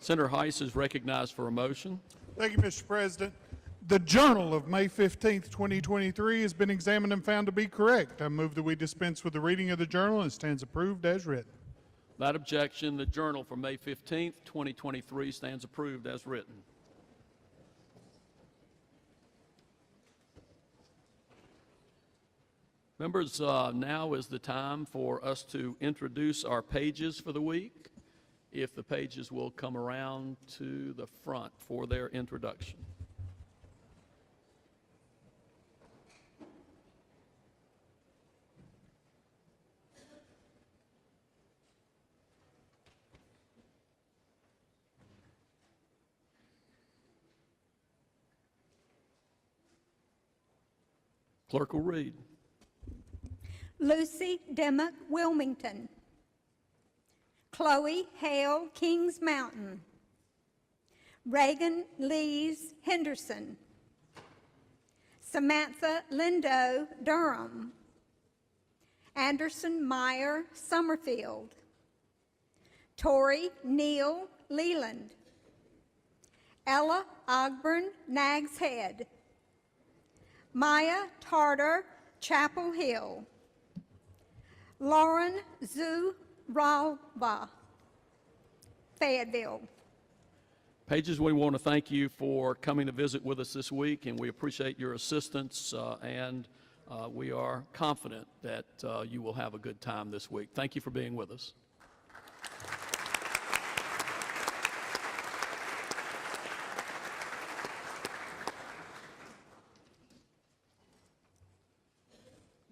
Senator Heiss is recognized for a motion. Thank you, Mr. President. The Journal of May 15th, 2023 has been examined and found to be correct. I move that we dispense with the reading of the Journal and stands approved as written. Without objection, the Journal for May 15th, 2023 stands approved as written. Members, now is the time for us to introduce our pages for the week. If the pages will come around to the front for their introduction. Clerk will read. Lucy Dimmock Wilmington. Chloe Hale Kings Mountain. Reagan Lees Henderson. Samantha Lindo Durham. Anderson Meyer Summerfield. Tori Neal Leland. Ella Ogburn Nags Head. Maya Tartar Chapel Hill. Lauren Zuralba, Fayetteville. Pages, we want to thank you for coming to visit with us this week, and we appreciate your assistance, and we are confident that you will have a good time this week. Thank you for being with us.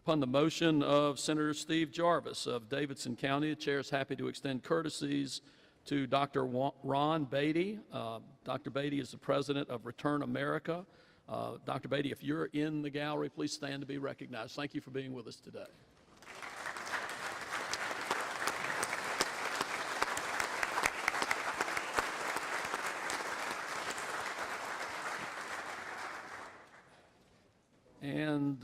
Upon the motion of Senator Steve Jarvis of Davidson County, the chair is happy to extend courtesies to Dr. Ron Beatty. Dr. Beatty is the president of Return America. Dr. Beatty, if you're in the gallery, please stand to be recognized. Thank you for being with us today. And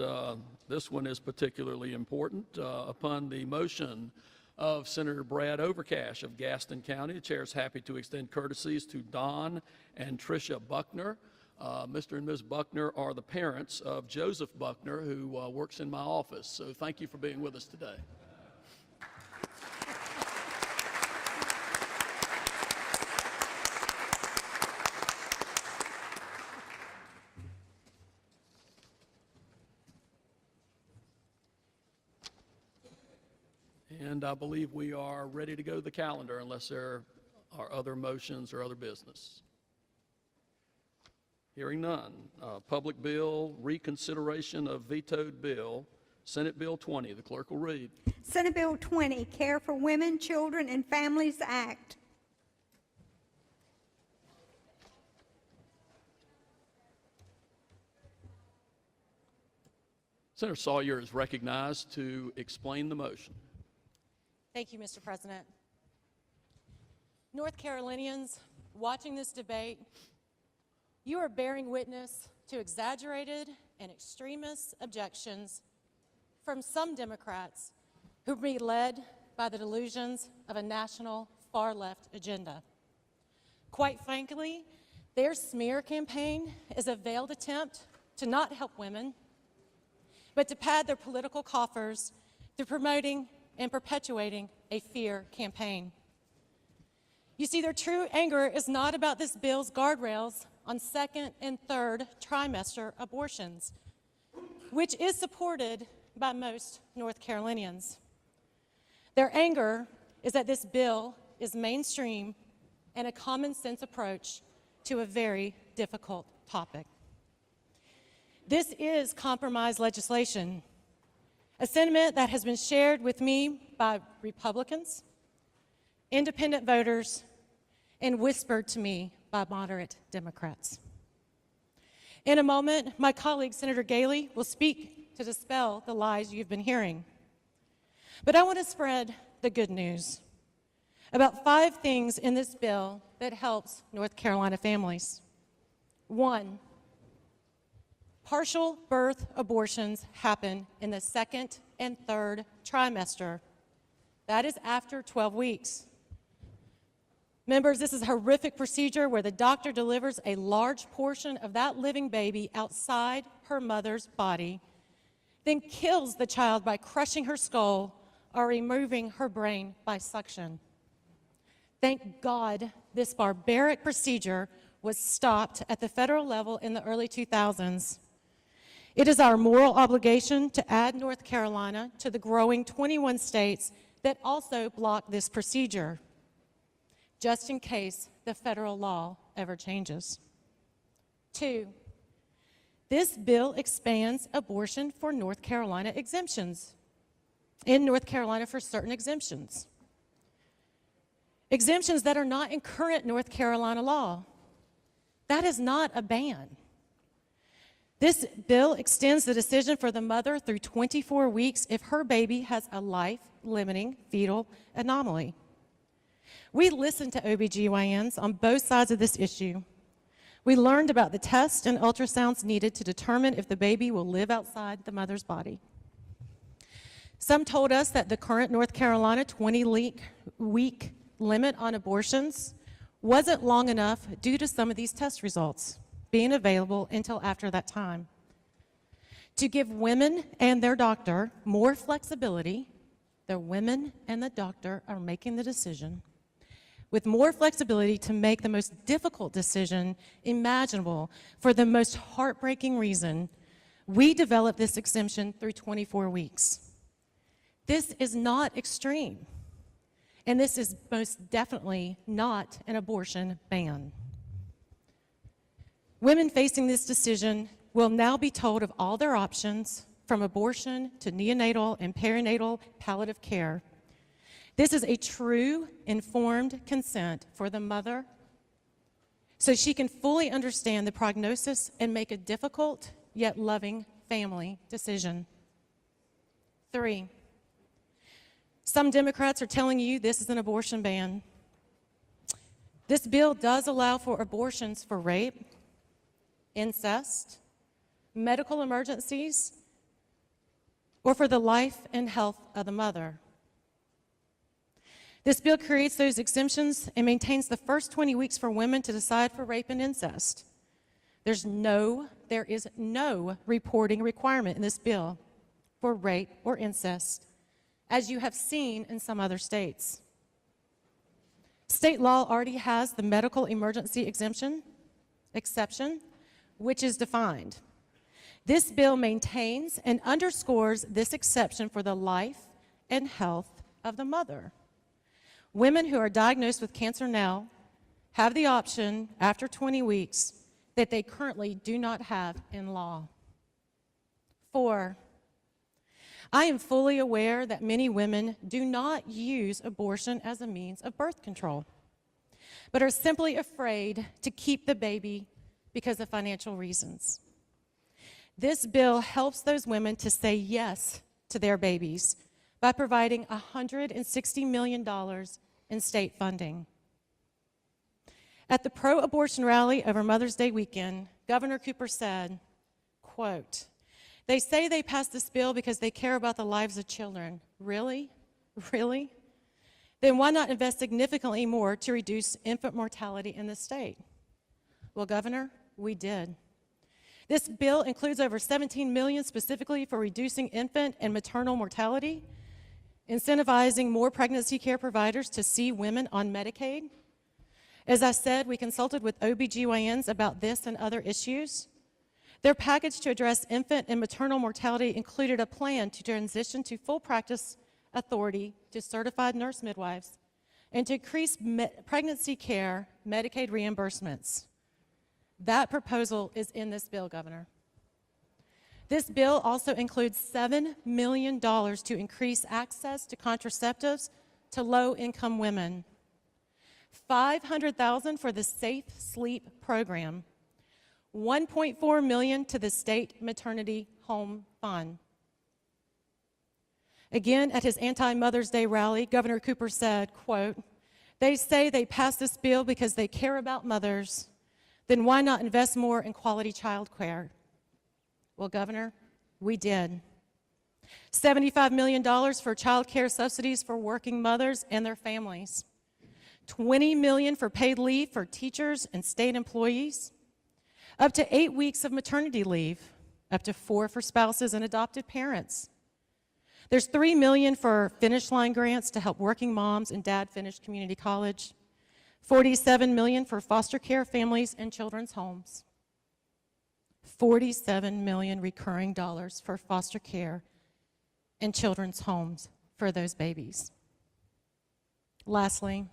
this one is particularly important. Upon the motion of Senator Brad Overcash of Gaston County, the chair is happy to extend courtesies to Don and Tricia Buckner. Mr. and Ms. Buckner are the parents of Joseph Buckner, who works in my office. So thank you for being with us today. And I believe we are ready to go to the calendar unless there are other motions or other business. Hearing none. Public bill, reconsideration of vetoed bill, Senate Bill 20. The clerk will read. Senate Bill 20, Care for Women, Children, and Families Act. Senator Sawyer is recognized to explain the motion. Thank you, Mr. President. North Carolinians watching this debate, you are bearing witness to exaggerated and extremist objections from some Democrats who be led by the delusions of a national far-left agenda. Quite frankly, their smear campaign is a veiled attempt to not help women, but to pad their political coffers through promoting and perpetuating a fear campaign. You see, their true anger is not about this bill's guardrails on second and third trimester abortions, which is supported by most North Carolinians. Their anger is that this bill is mainstream and a common sense approach to a very difficult topic. This is compromise legislation, a sentiment that has been shared with me by Republicans, independent voters, and whispered to me by moderate Democrats. In a moment, my colleague, Senator Galey, will speak to dispel the lies you've been hearing. But I want to spread the good news about 5 things in this bill that helps North Carolina families. 1, partial birth abortions happen in the second and third trimester. That is after 12 weeks. Members, this is a horrific procedure where the doctor delivers a large portion of that living baby outside her mother's body, then kills the child by crushing her skull or removing her brain by suction. Thank God this barbaric procedure was stopped at the federal level in the early 2000s. It is our moral obligation to add North Carolina to the growing 21 states that also block this procedure, just in case the federal law ever changes. 2, this bill expands abortion for North Carolina exemptions. In North Carolina for certain exemptions. Exemptions that are not in current North Carolina law. That is not a ban. This bill extends the decision for the mother through 24 weeks if her baby has a life-limiting fetal anomaly. We listened to OBGYNs on both sides of this issue. We learned about the tests and ultrasounds needed to determine if the baby will live outside the mother's body. Some told us that the current North Carolina 20-week limit on abortions wasn't long enough due to some of these test results being available until after that time. To give women and their doctor more flexibility, the women and the doctor are making the decision, with more flexibility to make the most difficult decision imaginable for the most heartbreaking reason, we developed this exemption through 24 weeks. This is not extreme, and this is most definitely not an abortion ban. Women facing this decision will now be told of all their options, from abortion to neonatal and perinatal palliative care. This is a true, informed consent for the mother, so she can fully understand the prognosis and make a difficult yet loving family decision. 3, some Democrats are telling you this is an abortion ban. This bill does allow for abortions for rape, incest, medical emergencies, or for the life and health of the mother. This bill creates those exemptions and maintains the first 20 weeks for women to decide for rape and incest. There is no reporting requirement in this bill for rape or incest, as you have seen in some other states. State law already has the medical emergency exception, which is defined. This bill maintains and underscores this exception for the life and health of the mother. Women who are diagnosed with cancer now have the option after 20 weeks that they currently do not have in law. 4, I am fully aware that many women do not use abortion as a means of birth control, but are simply afraid to keep the baby because of financial reasons. This bill helps those women to say yes to their babies by providing $160 million in state funding. At the pro-abortion rally over Mother's Day weekend, Governor Cooper said, quote, "They say they passed this bill because they care about the lives of children. Really? Really? Then why not invest significantly more to reduce infant mortality in the state?" Well, Governor, we did. This bill includes over $17 million specifically for reducing infant and maternal mortality, incentivizing more pregnancy care providers to see women on Medicaid. As I said, we consulted with OBGYNs about this and other issues. Their package to address infant and maternal mortality included a plan to transition to full practice authority to certified nurse midwives and to increase pregnancy care Medicaid reimbursements. That proposal is in this bill, Governor. This bill also includes $7 million to increase access to contraceptives to low-income women, $500,000 for the Safe Sleep program, $1.4 million to the state maternity home fund. Again, at his anti-Mother's Day rally, Governor Cooper said, quote, "They say they passed this bill because they care about mothers. Then why not invest more in quality child care?" Well, Governor, we did. $75 million for child care subsidies for working mothers and their families. $20 million for paid leave for teachers and state employees, up to 8 weeks of maternity leave, up to 4 for spouses and adopted parents. There's $3 million for Finish Line grants to help working moms and dad finish community college, $47 million for foster care families and children's homes, $47 million recurring dollars for foster care and children's homes for those babies. Lastly,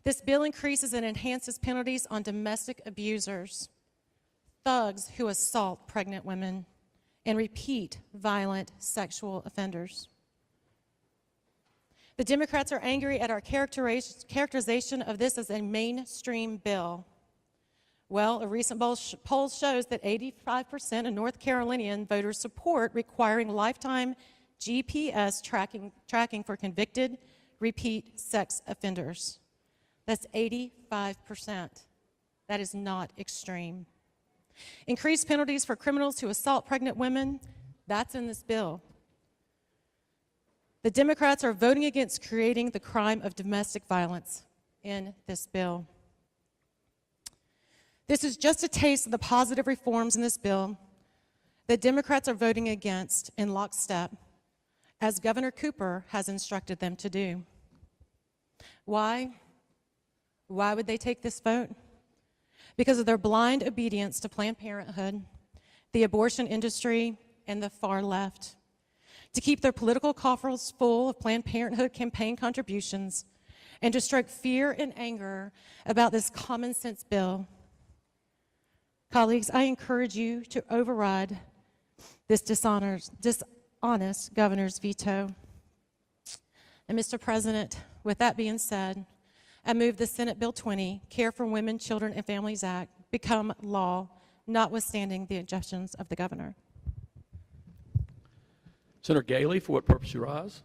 this bill increases and enhances penalties on domestic abusers, thugs who assault pregnant women, and repeat violent sexual offenders. The Democrats are angry at our characterization of this as a mainstream bill. Well, a recent poll shows that 85% of North Carolinian voters support requiring lifetime GPS tracking for convicted repeat sex offenders. That's 85%. That is not extreme. Increased penalties for criminals who assault pregnant women, that's in this bill. The Democrats are voting against creating the crime of domestic violence in this bill. This is just a taste of the positive reforms in this bill that Democrats are voting against in lockstep, as Governor Cooper has instructed them to do. Why? Why would they take this vote? Because of their blind obedience to Planned Parenthood, the abortion industry, and the far left. To keep their political coffers full of Planned Parenthood campaign contributions and to stroke fear and anger about this common sense bill. Colleagues, I encourage you to override this dishonest governor's veto. And Mr. President, with that being said, I move the Senate Bill 20, Care for Women, Children, and Families Act, become law, notwithstanding the objections of the governor. Senator Gailey, for what purpose you rise?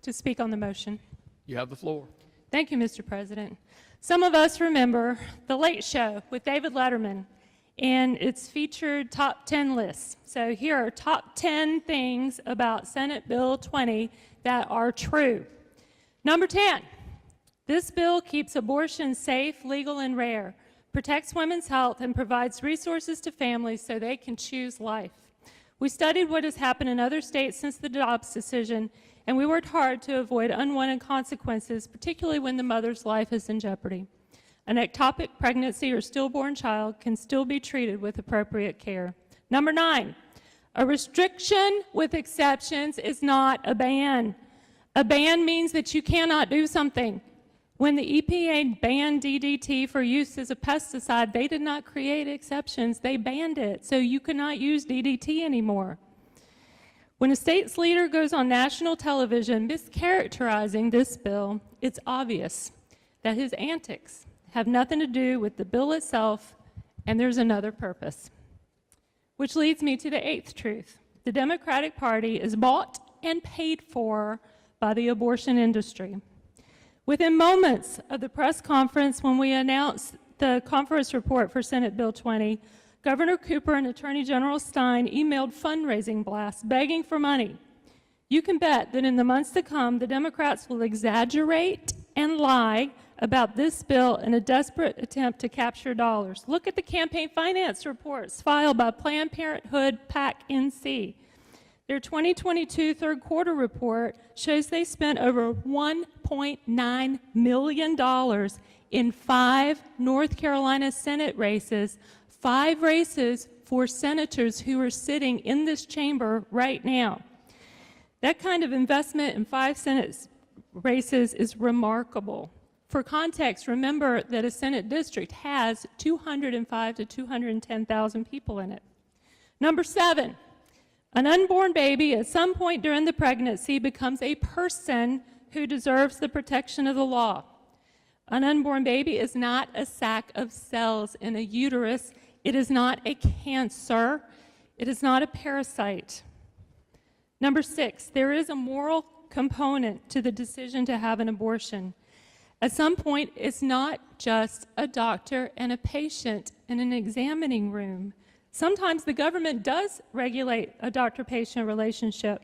To speak on the motion. You have the floor. Thank you, Mr. President. Some of us remember The Late Show with David Letterman and its featured top 10 lists. So here are top 10 things about Senate Bill 20 that are true. Number 10, this bill keeps abortion safe, legal, and rare, protects women's health, and provides resources to families so they can choose life. We studied what has happened in other states since the Dobbs decision, and we worked hard to avoid unwanted consequences, particularly when the mother's life is in jeopardy. An ectopic pregnancy or stillborn child can still be treated with appropriate care. Number 9, a restriction with exceptions is not a ban. A ban means that you cannot do something. When the EPA banned DDT for use as a pesticide, they did not create exceptions. They banned it, so you cannot use DDT anymore. When a state's leader goes on national television mischaracterizing this bill, it's obvious that his antics have nothing to do with the bill itself, and there's another purpose. Which leads me to the 8th truth. The Democratic Party is bought and paid for by the abortion industry. Within moments of the press conference when we announced the conference report for Senate Bill 20, Governor Cooper and Attorney General Stein emailed fundraising blasts begging for money. You can bet that in the months to come, the Democrats will exaggerate and lie about this bill in a desperate attempt to capture dollars. Look at the campaign finance reports filed by Planned Parenthood PAC NC. Their 2022 third quarter report shows they spent over $1.9 million in 5 North Carolina Senate races, 5 races for senators who are sitting in this chamber right now. That kind of investment in 5 Senate races is remarkable. For context, remember that a Senate district has 205,000 to 210,000 people in it. Number 7. An unborn baby at some point during the pregnancy becomes a person who deserves the protection of the law. An unborn baby is not a sack of cells in a uterus. It is not a cancer. It is not a parasite. Number 6, there is a moral component to the decision to have an abortion. At some point, it's not just a doctor and a patient in an examining room. Sometimes the government does regulate a doctor-patient relationship.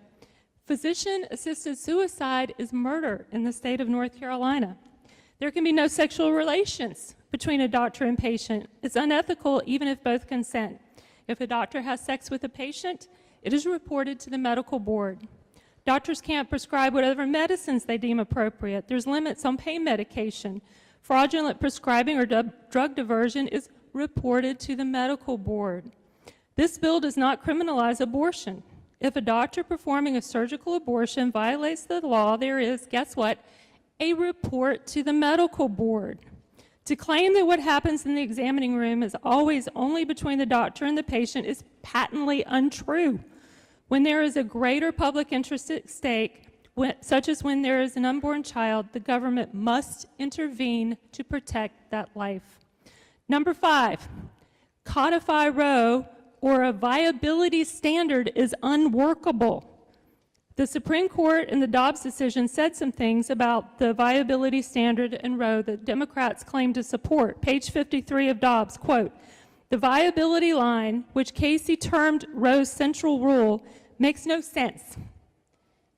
Physician-assisted suicide is murder in the state of North Carolina. There can be no sexual relations between a doctor and patient. It's unethical even if both consent. If a doctor has sex with a patient, it is reported to the medical board. Doctors can't prescribe whatever medicines they deem appropriate. There's limits on pain medication. Fraudulent prescribing or drug diversion is reported to the medical board. This bill does not criminalize abortion. If a doctor performing a surgical abortion violates the law, there is, guess what, a report to the medical board. To claim that what happens in the examining room is always only between the doctor and the patient is patently untrue. When there is a greater public interest at stake, such as when there is an unborn child, the government must intervene to protect that life. Number 5, codify Roe or a viability standard is unworkable. The Supreme Court in the Dobbs decision said some things about the viability standard in Roe that Democrats claim to support. Page 53 of Dobbs, quote, "The viability line, which Casey termed Roe's central rule, makes no sense.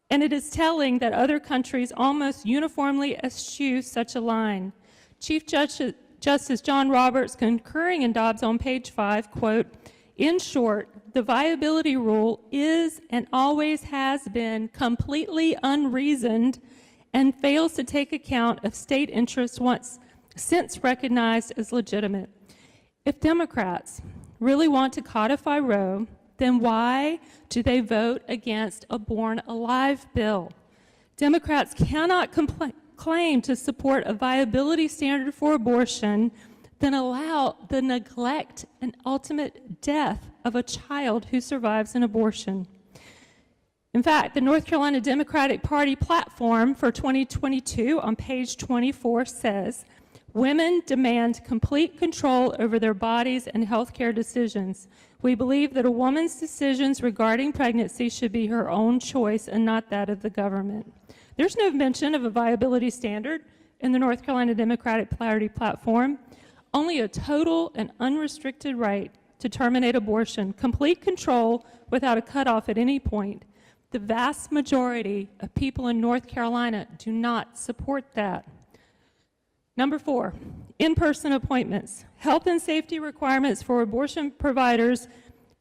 And it is telling that other countries almost uniformly eschew such a line." Chief Justice John Roberts, concurring in Dobbs on page 5, quote, "In short, the viability rule is and always has been completely unreasoned and fails to take account of state interests once since recognized as legitimate." If Democrats really want to codify Roe, then why do they vote against a Born Alive bill? Democrats cannot claim to support a viability standard for abortion, then allow the neglect and ultimate death of a child who survives an abortion. In fact, the North Carolina Democratic Party platform for 2022 on page 24 says, "Women demand complete control over their bodies and healthcare decisions. We believe that a woman's decisions regarding pregnancy should be her own choice and not that of the government." There's no mention of a viability standard in the North Carolina Democratic Party platform. Only a total and unrestricted right to terminate abortion, complete control without a cutoff at any point. The vast majority of people in North Carolina do not support that. Number 4, in-person appointments. Health and safety requirements for abortion providers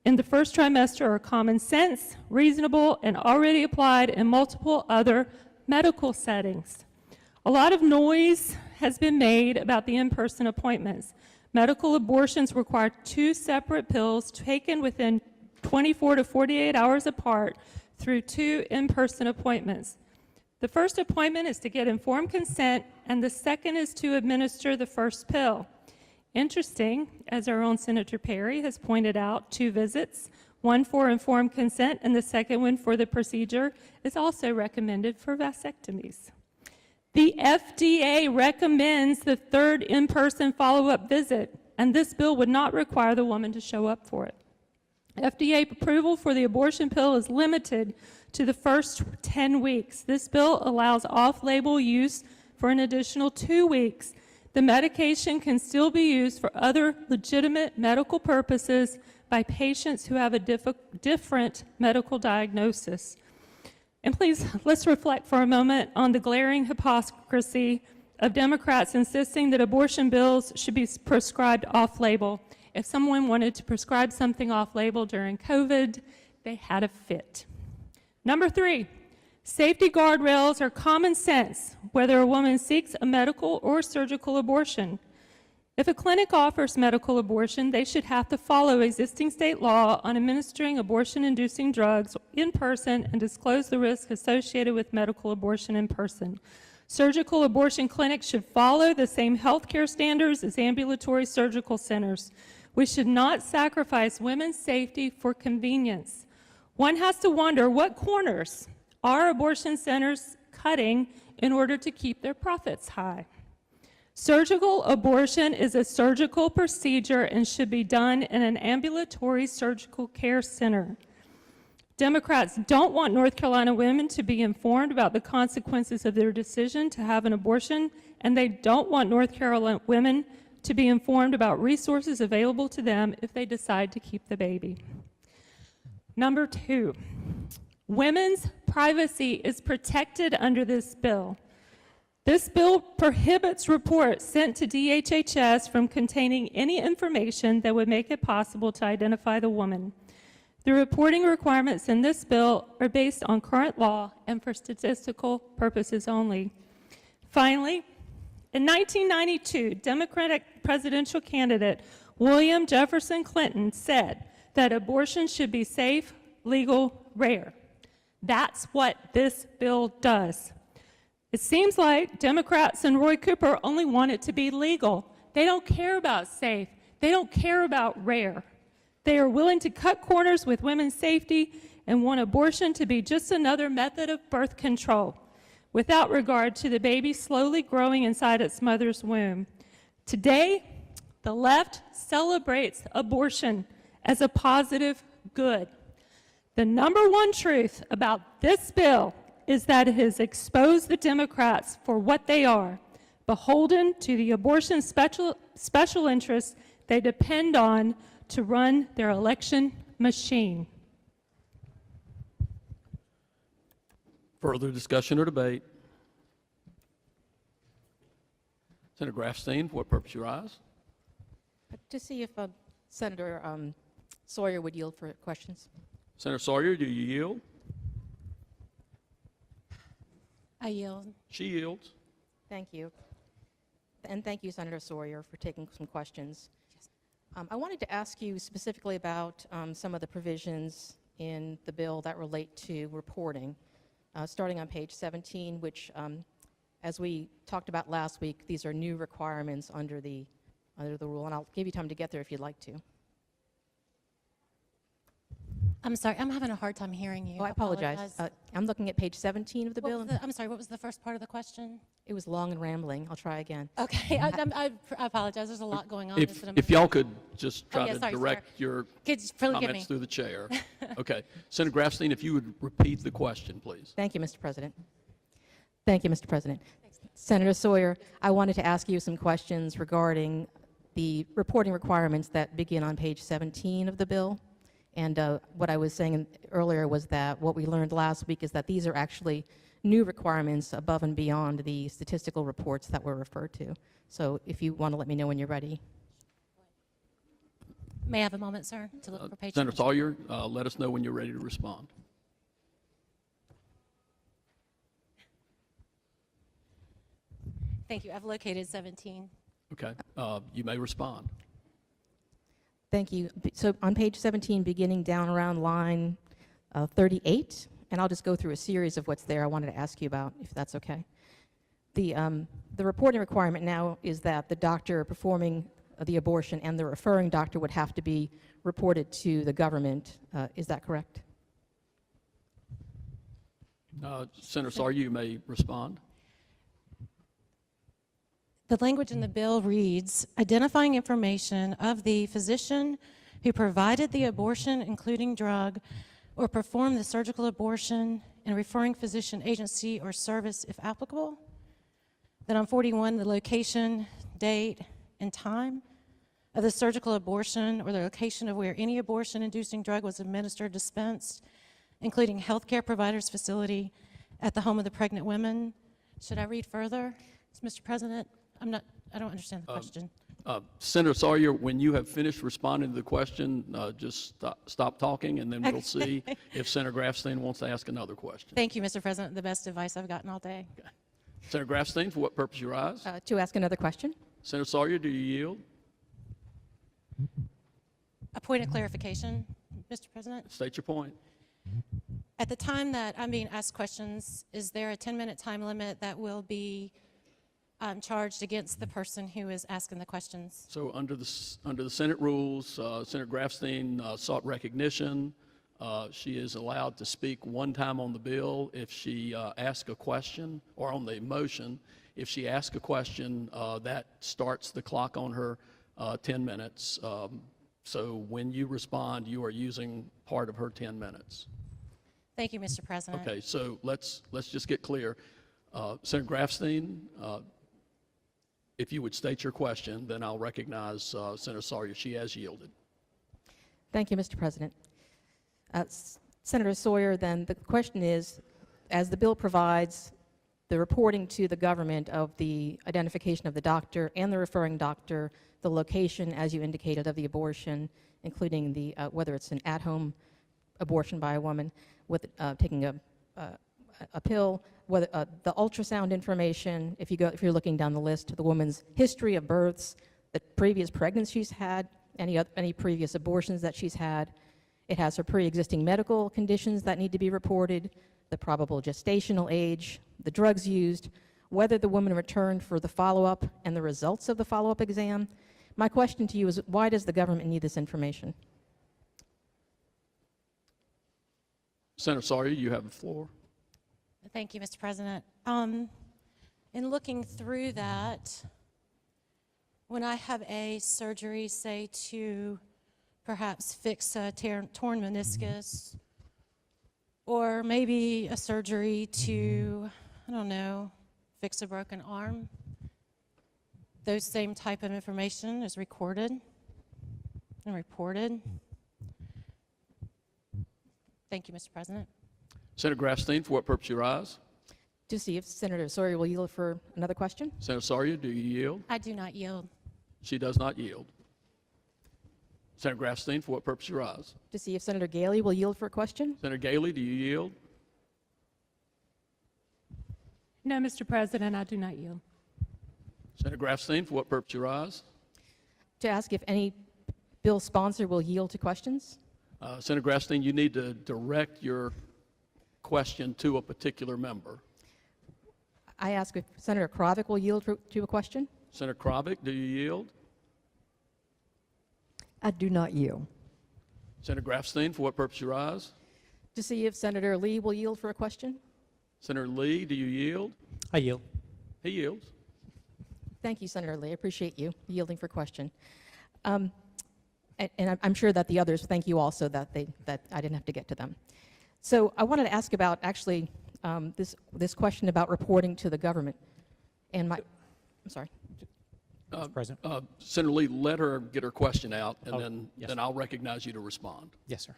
in the first trimester are common sense, reasonable, and already applied in multiple other medical settings. A lot of noise has been made about the in-person appointments. Medical abortions require 2 separate pills taken within 24 to 48 hours apart through 2 in-person appointments. The first appointment is to get informed consent, and the second is to administer the first pill. Interesting, as our own Senator Perry has pointed out, 2 visits, one for informed consent and the second one for the procedure, is also recommended for vasectomies. The FDA recommends the 3rd in-person follow-up visit, and this bill would not require the woman to show up for it. FDA approval for the abortion pill is limited to the first 10 weeks. This bill allows off-label use for an additional 2 weeks. The medication can still be used for other legitimate medical purposes by patients who have a different medical diagnosis. And please, let's reflect for a moment on the glaring hypocrisy of Democrats insisting that abortion bills should be prescribed off-label. If someone wanted to prescribe something off-label during COVID, they had a fit. Number 3, safety guardrails are common sense, whether a woman seeks a medical or surgical abortion. If a clinic offers medical abortion, they should have to follow existing state law on administering abortion-inducing drugs in person and disclose the risk associated with medical abortion in person. Surgical abortion clinics should follow the same healthcare standards as ambulatory surgical centers. We should not sacrifice women's safety for convenience. One has to wonder, what corners are abortion centers cutting in order to keep their profits high? Surgical abortion is a surgical procedure and should be done in an ambulatory surgical care center. Democrats don't want North Carolina women to be informed about the consequences of their decision to have an abortion, and they don't want North Carolina women to be informed about resources available to them if they decide to keep the baby. Number 2, women's privacy is protected under this bill. This bill prohibits reports sent to DHHS from containing any information that would make it possible to identify the woman. The reporting requirements in this bill are based on current law and for statistical purposes only. Finally, in 1992, Democratic presidential candidate William Jefferson Clinton said that abortion should be safe, legal, rare. That's what this bill does. It seems like Democrats and Roy Cooper only want it to be legal. They don't care about safe. They don't care about rare. They are willing to cut corners with women's safety and want abortion to be just another method of birth control, without regard to the baby slowly growing inside its mother's womb. Today, the left celebrates abortion as a positive good. The number one truth about this bill is that it has exposed the Democrats for what they are, beholden to the abortion special interests they depend on to run their election machine. Further discussion or debate? Senator Grafstein, for what purpose you rise? To see if Senator Sawyer would yield for questions. Senator Sawyer, do you yield? I yield. She yields. Thank you. And thank you, Senator Sawyer, for taking some questions. I wanted to ask you specifically about some of the provisions in the bill that relate to reporting, starting on page 17, which, as we talked about last week, these are new requirements under the rule, and I'll give you time to get there if you'd like to. I'm sorry, I'm having a hard time hearing you. Oh, I apologize. I'm looking at page 17 of the bill. I'm sorry, what was the first part of the question? It was long and rambling. I'll try again. Okay, I apologize. There's a lot going on. If y'all could just try yeah, to sorry, direct your forgive me. comments through the chair. Okay. Senator Grafstein, if you would repeat the question, please. Thank you, Mr. President. Thank you, Mr. President. Senator Sawyer, I wanted to ask you some questions regarding the reporting requirements that begin on page 17 of the bill. And what I was saying earlier was that what we learned last week is that these are actually new requirements above and beyond the statistical reports that were referred to. So if you want to let me know when you're ready. May I have a moment, sir, to look for page Senator Sawyer, let us know when you're ready to respond. Thank you. I've located 17. Okay. You may respond. Thank you. So on page 17, beginning down around line 38, and I'll just go through a series of what's there I wanted to ask you about, if that's okay. The reporting requirement now is that the doctor performing the abortion and the referring doctor would have to be reported to the government. Is that correct? Senator Sawyer, you may respond. The language in the bill reads, identifying information of the physician who provided the abortion, including drug, or performed the surgical abortion, and referring physician agency or service if applicable. Then on 41, the location, date, and time of the surgical abortion or the location of where any abortion-inducing drug was administered, dispensed, including healthcare provider's facility at the home of the pregnant women. Should I read further, Mr. President? I don't understand the question. Senator Sawyer, when you have finished responding to the question, just stop talking, and then we'll see if Senator Grafstein wants to ask another question. Thank you, Mr. President. The best advice I've gotten all day. Okay. Senator Grafstein, for what purpose you rise? To ask another question. Senator Sawyer, do you yield? A point of clarification, Mr. President. State your point. At the time that I'm being asked questions, is there a 10-minute time limit that will be charged against the person who is asking the questions? So under the Senate rules, Senator Grafstein sought recognition. She is allowed to speak one time on the bill if she asks a question, or on the motion. If she asks a question, that starts the clock on her 10 minutes. So when you respond, you are using part of her 10 minutes. Thank you, Mr. President. Okay, so let's just get clear. Senator Grafstein, if you would state your question, then I'll recognize Senator Sawyer. She has yielded. Thank you, Mr. President. Senator Sawyer, then the question is, as the bill provides the reporting to the government of the identification of the doctor and the referring doctor, the location, as you indicated, of the abortion, including the whether it's an at-home abortion by a woman with taking a pill, whether the ultrasound information, if you're looking down the list, the woman's history of births, the previous pregnancies she's had, any previous abortions that she's had. It has her pre-existing medical conditions that need to be reported, the probable gestational age, the drugs used, whether the woman returned for the follow-up and the results of the follow-up exam. My question to you is, why does the government need this information? Senator Sawyer, you have the floor. Thank you, Mr. President. In looking through that, when I have a surgery, say to perhaps fix a torn meniscus, or maybe a surgery to, I don't know, fix a broken arm, those same type of information is recorded and reported. Thank you, Mr. President. Senator Grafstein, for what purpose you rise? To see if Senator Sawyer will yield for another question. Senator Sawyer, do you yield? I do not yield. She does not yield. Senator Grafstein, for what purpose you rise? To see if Senator Gailey will yield for a question. Senator Gailey, do you yield? No, Mr. President, I do not yield. Senator Grafstein, for what purpose you rise? To ask if any bill sponsor will yield to questions. Senator Grafstein, you need to direct your question to a particular member. I ask if Senator Kravic will yield to a question. Senator Kravic, do you yield? I do not yield. Senator Grafstein, for what purpose you rise? To see if Senator Lee will yield for a question. Senator Lee, do you yield? I yield. He yields. Thank you, Senator Lee. I appreciate you yielding for question. And I'm sure that the others thank you also that I didn't have to get to them. So I wanted to ask about actually this question about reporting to the government. And I'm sorry. Mr. President. Senator Lee, let her get her question out, and Yes. then I'll recognize you to respond. Yes, sir.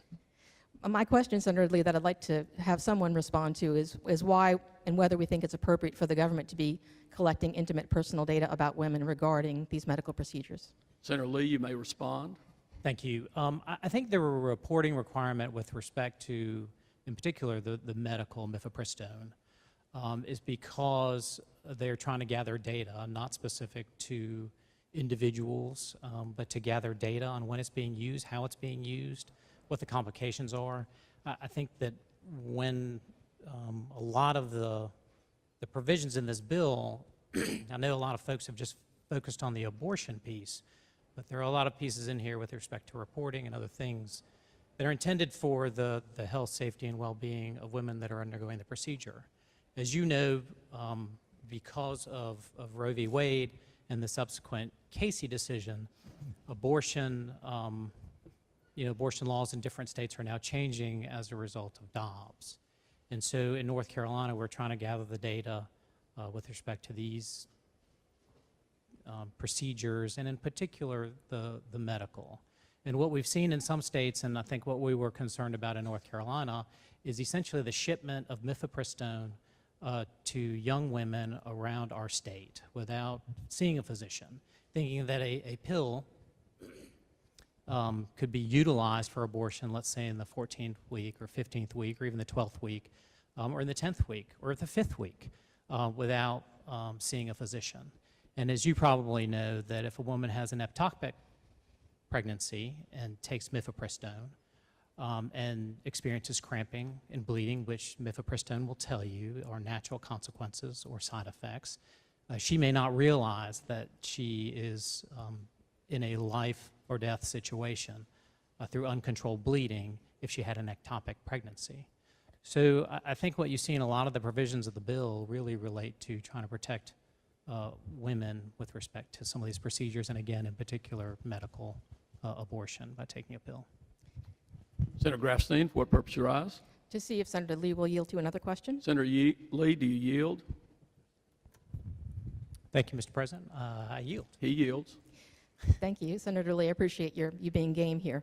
My question, Senator Lee, that I'd like to have someone respond to is why and whether we think it's appropriate for the government to be collecting intimate personal data about women regarding these medical procedures. Senator Lee, you may respond. Thank you. I think there were a reporting requirement with respect to, in particular, the medical mifepristone, is because they're trying to gather data, not specific to individuals, but to gather data on when it's being used, how it's being used, what the complications are. I think that when a lot of the provisions in this bill, I know a lot of folks have just focused on the abortion piece, but there are a lot of pieces in here with respect to reporting and other things that are intended for the health, safety, and well-being of women that are undergoing the procedure. As you know, because of Roe v. Wade and the subsequent Casey decision, abortion laws in different states are now changing as a result of Dobbs. And so in North Carolina, we're trying to gather the data with respect to these procedures, and in particular, the medical. And what we've seen in some states, and I think what we were concerned about in North Carolina, is essentially the shipment of mifepristone to young women around our state without seeing a physician, thinking that a pill could be utilized for abortion, let's say in the 14th week or 15th week or even the 12th week or in the 10th week or the 5th week without seeing a physician. And as you probably know, that if a woman has an ectopic pregnancy and takes mifepristone and experiences cramping and bleeding, which mifepristone will tell you are natural consequences or side effects, she may not realize that she is in a life or death situation through uncontrolled bleeding if she had an ectopic pregnancy. So I think what you see in a lot of the provisions of the bill really relate to trying to protect women with respect to some of these procedures, and again, in particular, medical abortion by taking a pill. Senator Grafstein, for what purpose you rise? To see if Senator Lee will yield to another question. Senator Lee, do you yield? Thank you, Mr. President. I yield. He yields. Thank you, Senator Lee. I appreciate you being game here.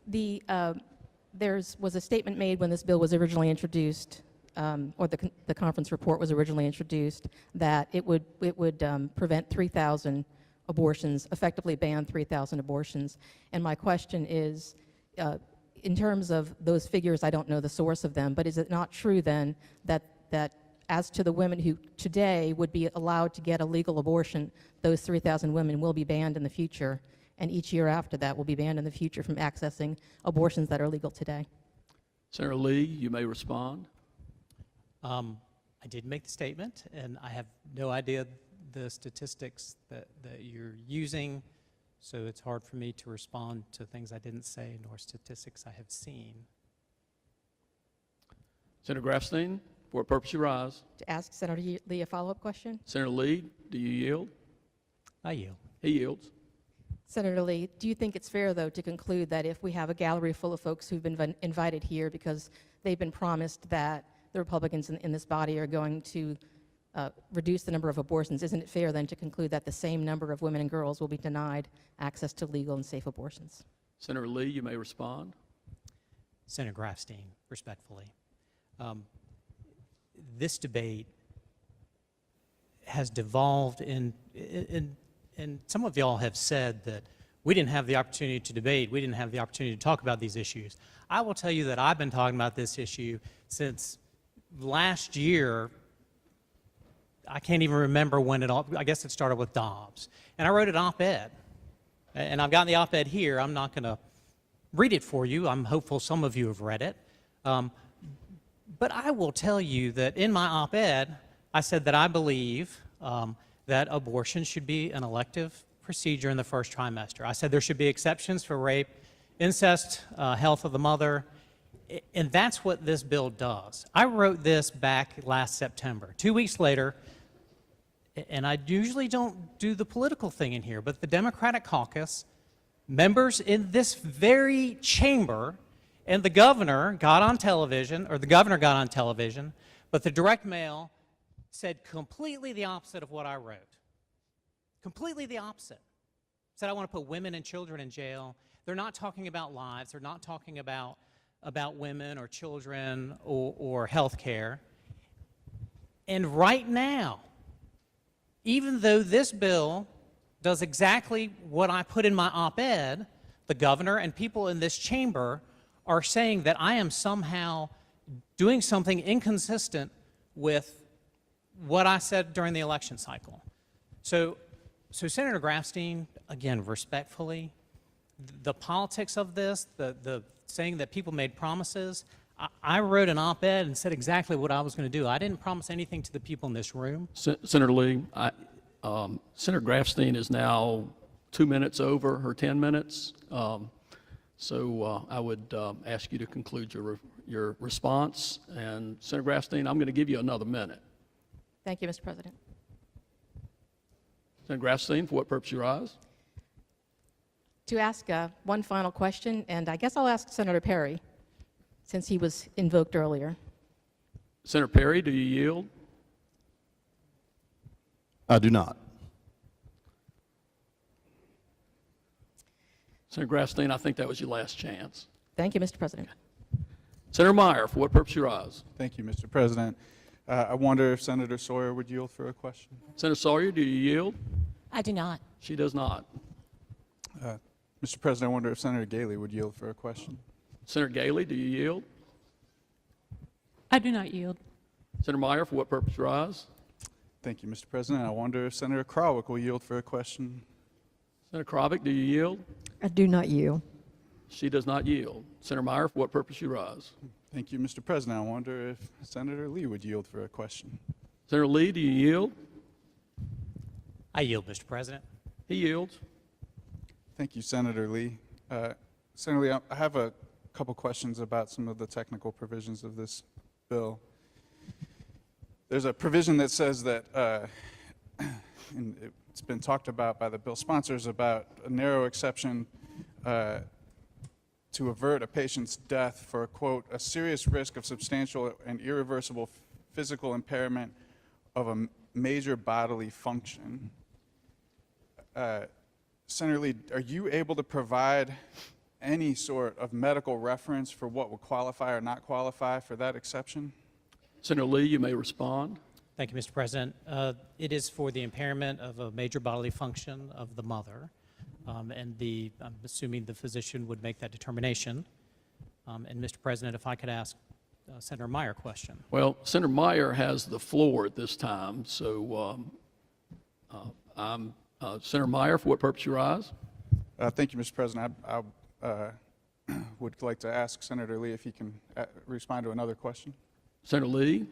There was a statement made when this bill was originally introduced the conference report was originally introduced, that it would prevent 3,000 abortions, effectively ban 3,000 abortions. And my question is, in terms of those figures, I don't know the source of them, but is it not true then that as to the women who today would be allowed to get a legal abortion, those 3,000 women will be banned in the future, and each year after that will be banned in the future from accessing abortions that are legal today? Senator Lee, you may respond. I did make the statement, and I have no idea the statistics that you're using, so it's hard for me to respond to things I didn't say nor statistics I have seen. Senator Grafstein, for what purpose you rise? To ask Senator Lee a follow-up question? Senator Lee, do you yield? I yield. He yields. Senator Lee, do you think it's fair, though, to conclude that if we have a gallery full of folks who've been invited here because they've been promised that the Republicans in this body are going to reduce the number of abortions, isn't it fair then to conclude that the same number of women and girls will be denied access to legal and safe abortions? Senator Lee, you may respond. Senator Grafstein, respectfully. This debate has devolved and some of y'all have said that we didn't have the opportunity to debate, we didn't have the opportunity to talk about these issues. I will tell you that I've been talking about this issue since last year. I can't even remember when it all, I guess it started with Dobbs. And I wrote an op-ed. And I've got the op-ed here. I'm not going to read it for you. I'm hopeful some of you have read it. But I will tell you that in my op-ed, I said that I believe that abortion should be an elective procedure in the first trimester. I said there should be exceptions for rape, incest, health of the mother, and that's what this bill does. I wrote this back last September. 2 weeks later, and I usually don't do the political thing in here, but the Democratic caucus, members in this very chamber, and the governor got on television, but the direct mail said completely the opposite of what I wrote. Completely the opposite. Said I want to put women and children in jail. They're not talking about lives. They're not talking about women or children or health care. And right now, even though this bill does exactly what I put in my op-ed, the governor and people in this chamber are saying that I am somehow doing something inconsistent with what I said during the election cycle. So Senator Grafstein, again, respectfully, the politics of this, the saying that people made promises, I wrote an op-ed and said exactly what I was going to do. I didn't promise anything to the people in this room. Senator Lee, Senator Grafstein is now 2 minutes over her 10 minutes. So I would ask you to conclude your response. And Senator Grafstein, I'm going to give you another minute. Thank you, Mr. President. Senator Grafstein, for what purpose you rise? To ask one final question, and I guess I'll ask Senator Perry, since he was invoked earlier. Senator Perry, do you yield? I do not. Senator Grafstein, I think that was your last chance. Thank you, Mr. President. Senator Meyer, for what purpose you rise? Thank you, Mr. President. I wonder if Senator Sawyer would yield for a question. Senator Sawyer, do you yield? I do not. She does not. Mr. President, I wonder if Senator Galey would yield for a question. Senator Galey, do you yield? I do not yield. Senator Meyer, for what purpose you rise? Thank you, Mr. President. I wonder if Senator Krawiec will yield for a question. Senator Krawiec, do you yield? I do not yield. She does not yield. Senator Meyer, for what purpose you rise? Thank you, Mr. President. I wonder if Senator Lee would yield for a question. Senator Lee, do you yield? I yield, Mr. President. He yields. Thank you, Senator Lee. Senator Lee, I have a couple questions about some of the technical provisions of this bill. There's a provision that says that, and it's been talked about by the bill sponsors, about a narrow exception to avert a patient's death for, quote, a serious risk of substantial and irreversible physical impairment of a major bodily function. Senator Lee, are you able to provide any sort of medical reference for what would qualify or not qualify for that exception? Senator Lee, you may respond. Thank you, Mr. President. It is for the impairment of a major bodily function of the mother, and I'm assuming the physician would make that determination. And Mr. President, if I could ask Senator Meyer a question. Well, Senator Meyer has the floor at this time, so Senator Meyer, for what purpose you rise? Thank you, Mr. President. I would like to ask Senator Lee if he can respond to another question. Senator Lee,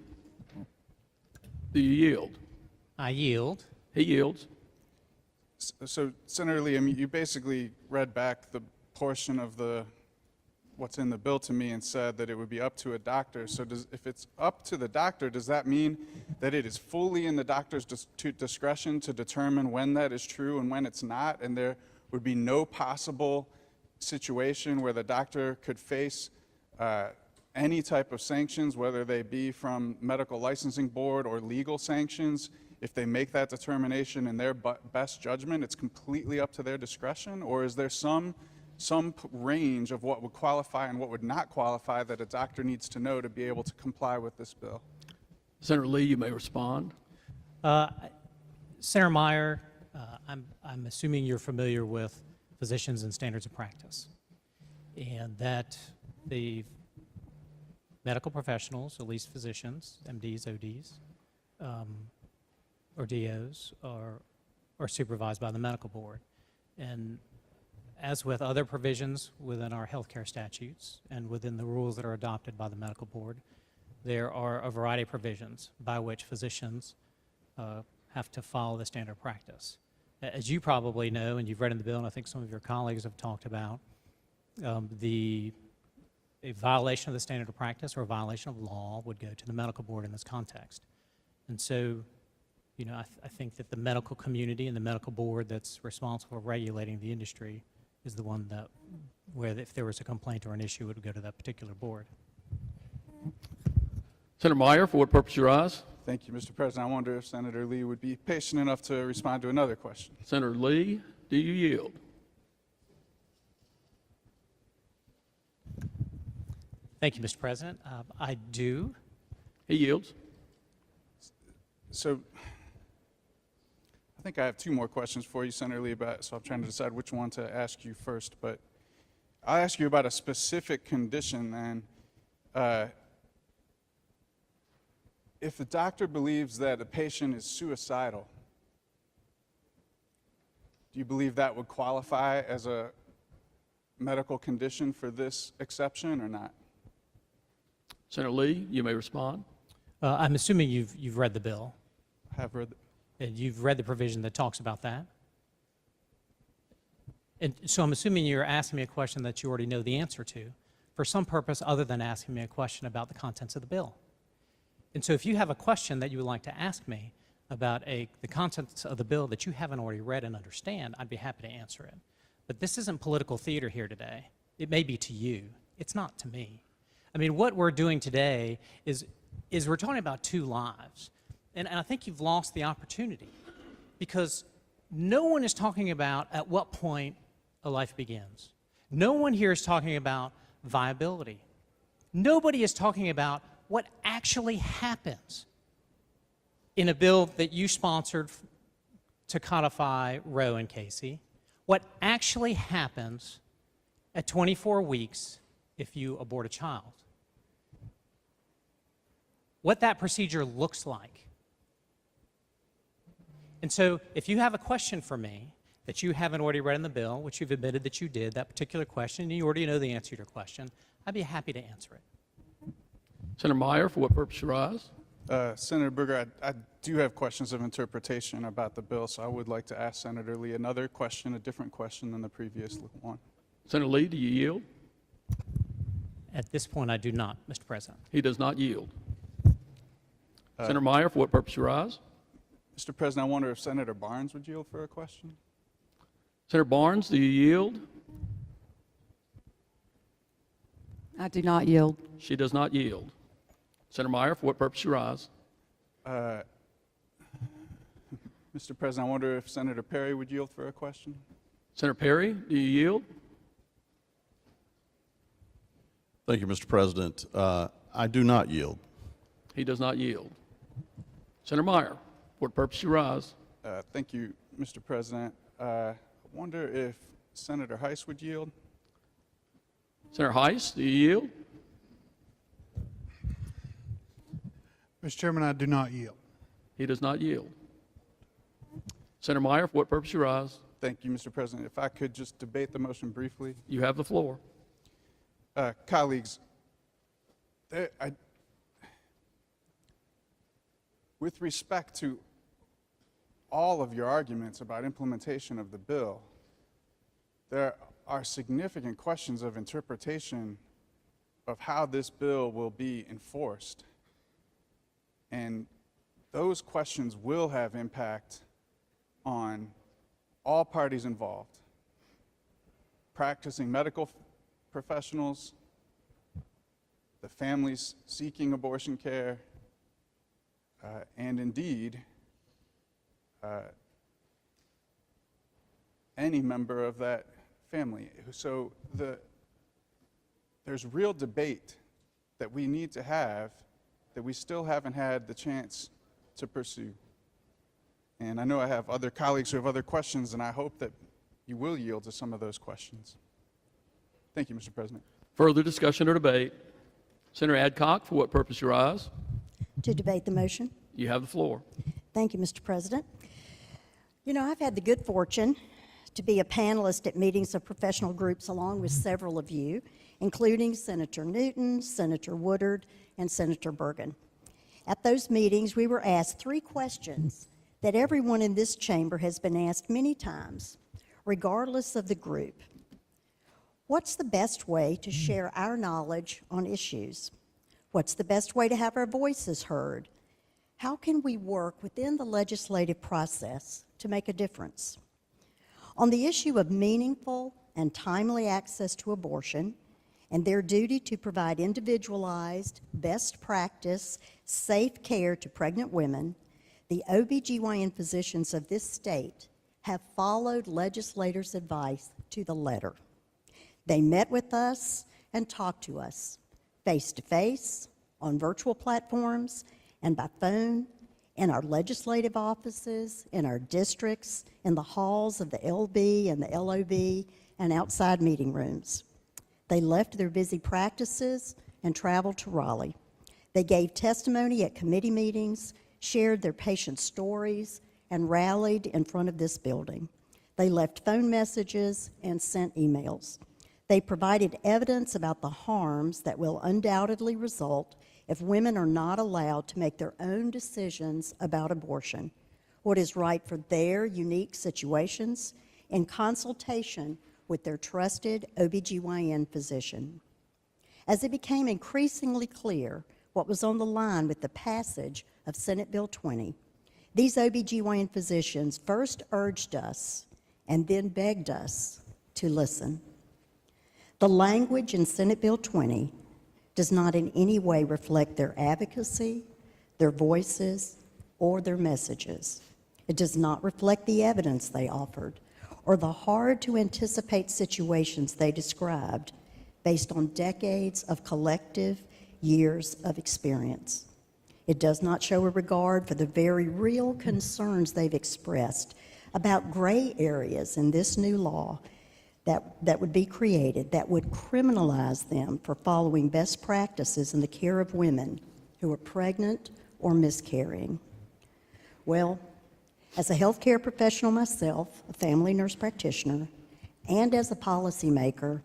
do you yield? I yield. He yields. So, Senator Lee, I mean, you basically read back the portion of what's in the bill to me and said that it would be up to a doctor. So if it's up to the doctor, does that mean that it is fully in the doctor's discretion to determine when that is true and when it's not, and there would be no possible situation where the doctor could face any type of sanctions, whether they be from medical licensing board or legal sanctions, if they make that determination in their best judgment? It's completely up to their discretion? Or is there some range of what would qualify and what would not qualify that a doctor needs to know to be able to comply with this bill? Senator Lee, you may respond. Senator Meyer, I'm assuming you're familiar with physicians and standards of practice, and that the medical professionals, at least physicians, MDs, ODs, or DOs, are supervised by the medical board. And as with other provisions within our healthcare statutes and within the rules that are adopted by the medical board, there are a variety of provisions by which physicians have to follow the standard practice. As you probably know, and you've read in the bill, and I think some of your colleagues have talked about, a violation of the standard of practice or a violation of law would go to the medical board in this context. And so, you know, I think that the medical community and the medical board that's responsible for regulating the industry is the one that, where if there was a complaint or an issue, it would go to that particular board. Senator Meyer, for what purpose you rise? Thank you, Mr. President. I wonder if Senator Lee would be patient enough to respond to another question. Senator Lee, do you yield? Thank you, Mr. President. I do. He yields. So I think I have two more questions for you, Senator Lee, so I'm trying to decide which one to ask you first. But I'll ask you about a specific condition, and if the doctor believes that a patient is suicidal, do you believe that would qualify as a medical condition for this exception or not? Senator Lee, you may respond. I'm assuming you've read the bill. I have read. And you've read the provision that talks about that. And so I'm assuming you're asking me a question that you already know the answer to for some purpose other than asking me a question about the contents of the bill. And so if you have a question that you would like to ask me about the contents of the bill that you haven't already read and understand, I'd be happy to answer it. But this isn't political theater here today. It may be to you. It's not to me. I mean, what we're doing today is we're talking about two lives. And I think you've lost the opportunity because no one is talking about at what point a life begins. No one here is talking about viability. Nobody is talking about what actually happens in a bill that you sponsored to codify Roe and Casey. What actually happens at 24 weeks if you abort a child. What that procedure looks like. And so if you have a question for me that you haven't already read in the bill, which you've admitted that you did, that particular question, and you already know the answer to your question, I'd be happy to answer it. Senator Meyer, for what purpose you rise? Senator Berger, I do have questions of interpretation about the bill, so I would like to ask Senator Lee another question, a different question than the previous one. Senator Lee, do you yield? At this point, I do not, Mr. President. He does not yield. Senator Meyer, for what purpose you rise? Mr. President, I wonder if Senator Barnes would yield for a question. Senator Barnes, do you yield? I do not yield. She does not yield. Senator Meyer, for what purpose you rise? Mr. President, I wonder if Senator Perry would yield for a question. Senator Perry, do you yield? Thank you, Mr. President. I do not yield. He does not yield. Senator Meyer, for what purpose you rise? Thank you, Mr. President. I wonder if Senator Heiss would yield? Senator Heiss, do you yield? Mr. Chairman, I do not yield. He does not yield. Senator Meyer, for what purpose you rise? Thank you, Mr. President. If I could just debate the motion briefly. You have the floor. Colleagues, with respect to all of your arguments about implementation of the bill, there are significant questions of interpretation of how this bill will be enforced. And those questions will have impact on all parties involved: practicing medical professionals, the families seeking abortion care, and indeed, any member of that family. So there's real debate that we need to have that we still haven't had the chance to pursue. And I know I have other colleagues who have other questions, and I hope that you will yield to some of those questions. Thank you, Mr. President. Further discussion or debate? Senator Adcock, for what purpose you rise? To debate the motion. You have the floor. Thank you, Mr. President. You know, I've had the good fortune to be a panelist at meetings of professional groups along with several of you, including Senator Newton, Senator Woodard, and Senator Bergen. At those meetings, we were asked 3 questions that everyone in this chamber has been asked many times, regardless of the group. What's the best way to share our knowledge on issues? What's the best way to have our voices heard? How can we work within the legislative process to make a difference? On the issue of meaningful and timely access to abortion and their duty to provide individualized, best practice, safe care to pregnant women, the OBGYN physicians of this state have followed legislators' advice to the letter. They met with us and talked to us face-to-face, on virtual platforms, and by phone, in our legislative offices, in our districts, in the halls of the LB and the LOB, and outside meeting rooms. They left their busy practices and traveled to Raleigh. They gave testimony at committee meetings, shared their patient stories, and rallied in front of this building. They left phone messages and sent emails. They provided evidence about the harms that will undoubtedly result if women are not allowed to make their own decisions about abortion, what is right for their unique situations, in consultation with their trusted OBGYN physician. As it became increasingly clear what was on the line with the passage of Senate Bill 20, these OBGYN physicians first urged us and then begged us to listen. The language in Senate Bill 20 does not in any way reflect their advocacy, their voices, or their messages. It does not reflect the evidence they offered or the hard-to-anticipate situations they described based on decades of collective years of experience. It does not show a regard for the very real concerns they've expressed about gray areas in this new law that would be created that would criminalize them for following best practices in the care of women who are pregnant or miscarrying. Well, as a healthcare professional myself, a family nurse practitioner, and as a policymaker,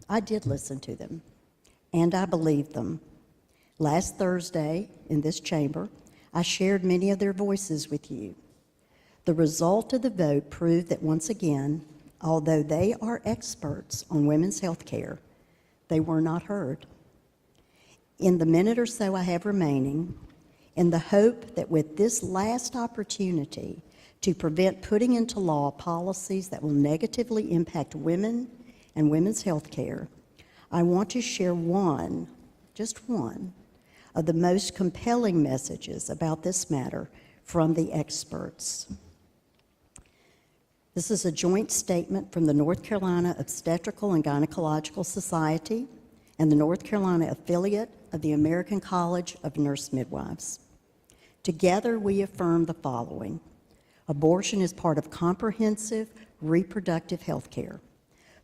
I did listen to them, and I believed them. Last Thursday, in this chamber, I shared many of their voices with you. The result of the vote proved that once again, although they are experts on women's health care, they were not heard. In the minute or so I have remaining, in the hope that with this last opportunity to prevent putting into law policies that will negatively impact women and women's health care, I want to share one, just one, of the most compelling messages about this matter from the experts. This is a joint statement from the North Carolina Obstetrical and Gynecological Society and the North Carolina affiliate of the American College of Nurse Midwives. Together, we affirm the following. Abortion is part of comprehensive reproductive health care.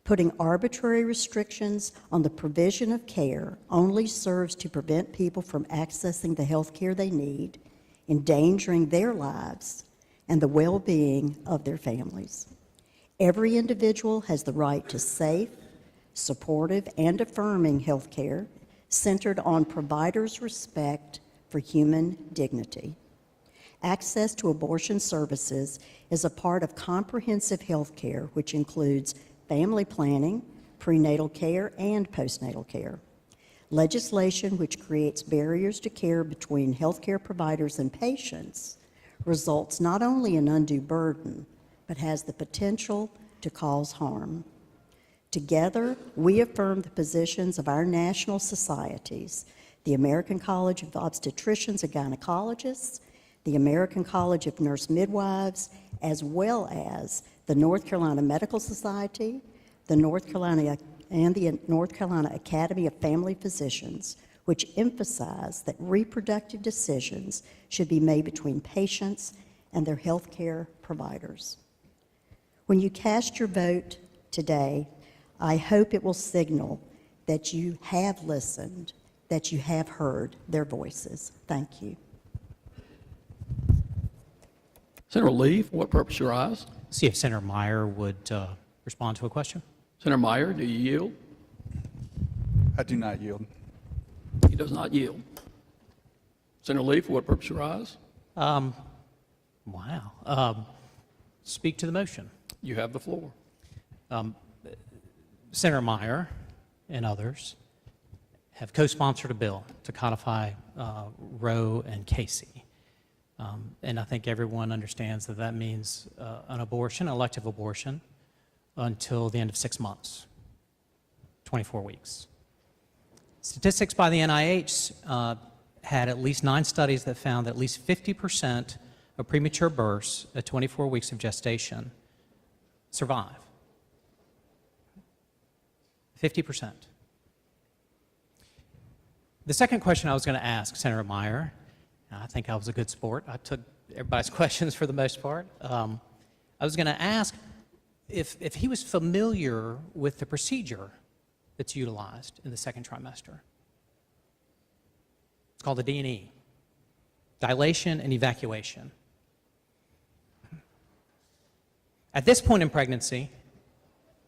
Putting arbitrary restrictions on the provision of care only serves to prevent people from accessing the health care they need, endangering their lives and the well-being of their families. Every individual has the right to safe, supportive, and affirming health care centered on providers' respect for human dignity. Access to abortion services is a part of comprehensive health care, which includes family planning, prenatal care, and postnatal care. Legislation which creates barriers to care between healthcare providers and patients results not only in undue burden, but has the potential to cause harm. Together, we affirm the positions of our national societies, the American College of Obstetricians and Gynecologists, the American College of Nurse Midwives, as well as the North Carolina Medical Society, the North Carolina Academy of Family Physicians, which emphasize that reproductive decisions should be made between patients and their health care providers. When you cast your vote today, I hope it will signal that you have listened, that you have heard their voices. Thank you. Senator Lee, for what purpose you rise? See if Senator Meyer would respond to a question. Senator Meyer, do you yield? I do not yield. He does not yield. Senator Lee, for what purpose you rise? Wow. Speak to the motion. You have the floor. Senator Meyer and others have co-sponsored a bill to codify Roe and Casey. And I think everyone understands that that means an abortion, elective abortion, until the end of 6 months, 24 weeks. Statistics by the NIH had at least 9 studies that found that at least 50% of premature births at 24 weeks of gestation survive. 50%. The second question I was going to ask Senator Meyer, I think I was a good sport. I took everybody's questions for the most part. I was going to ask if he was familiar with the procedure that's utilized in the second trimester. It's called a D&E, dilation and evacuation. At this point in pregnancy,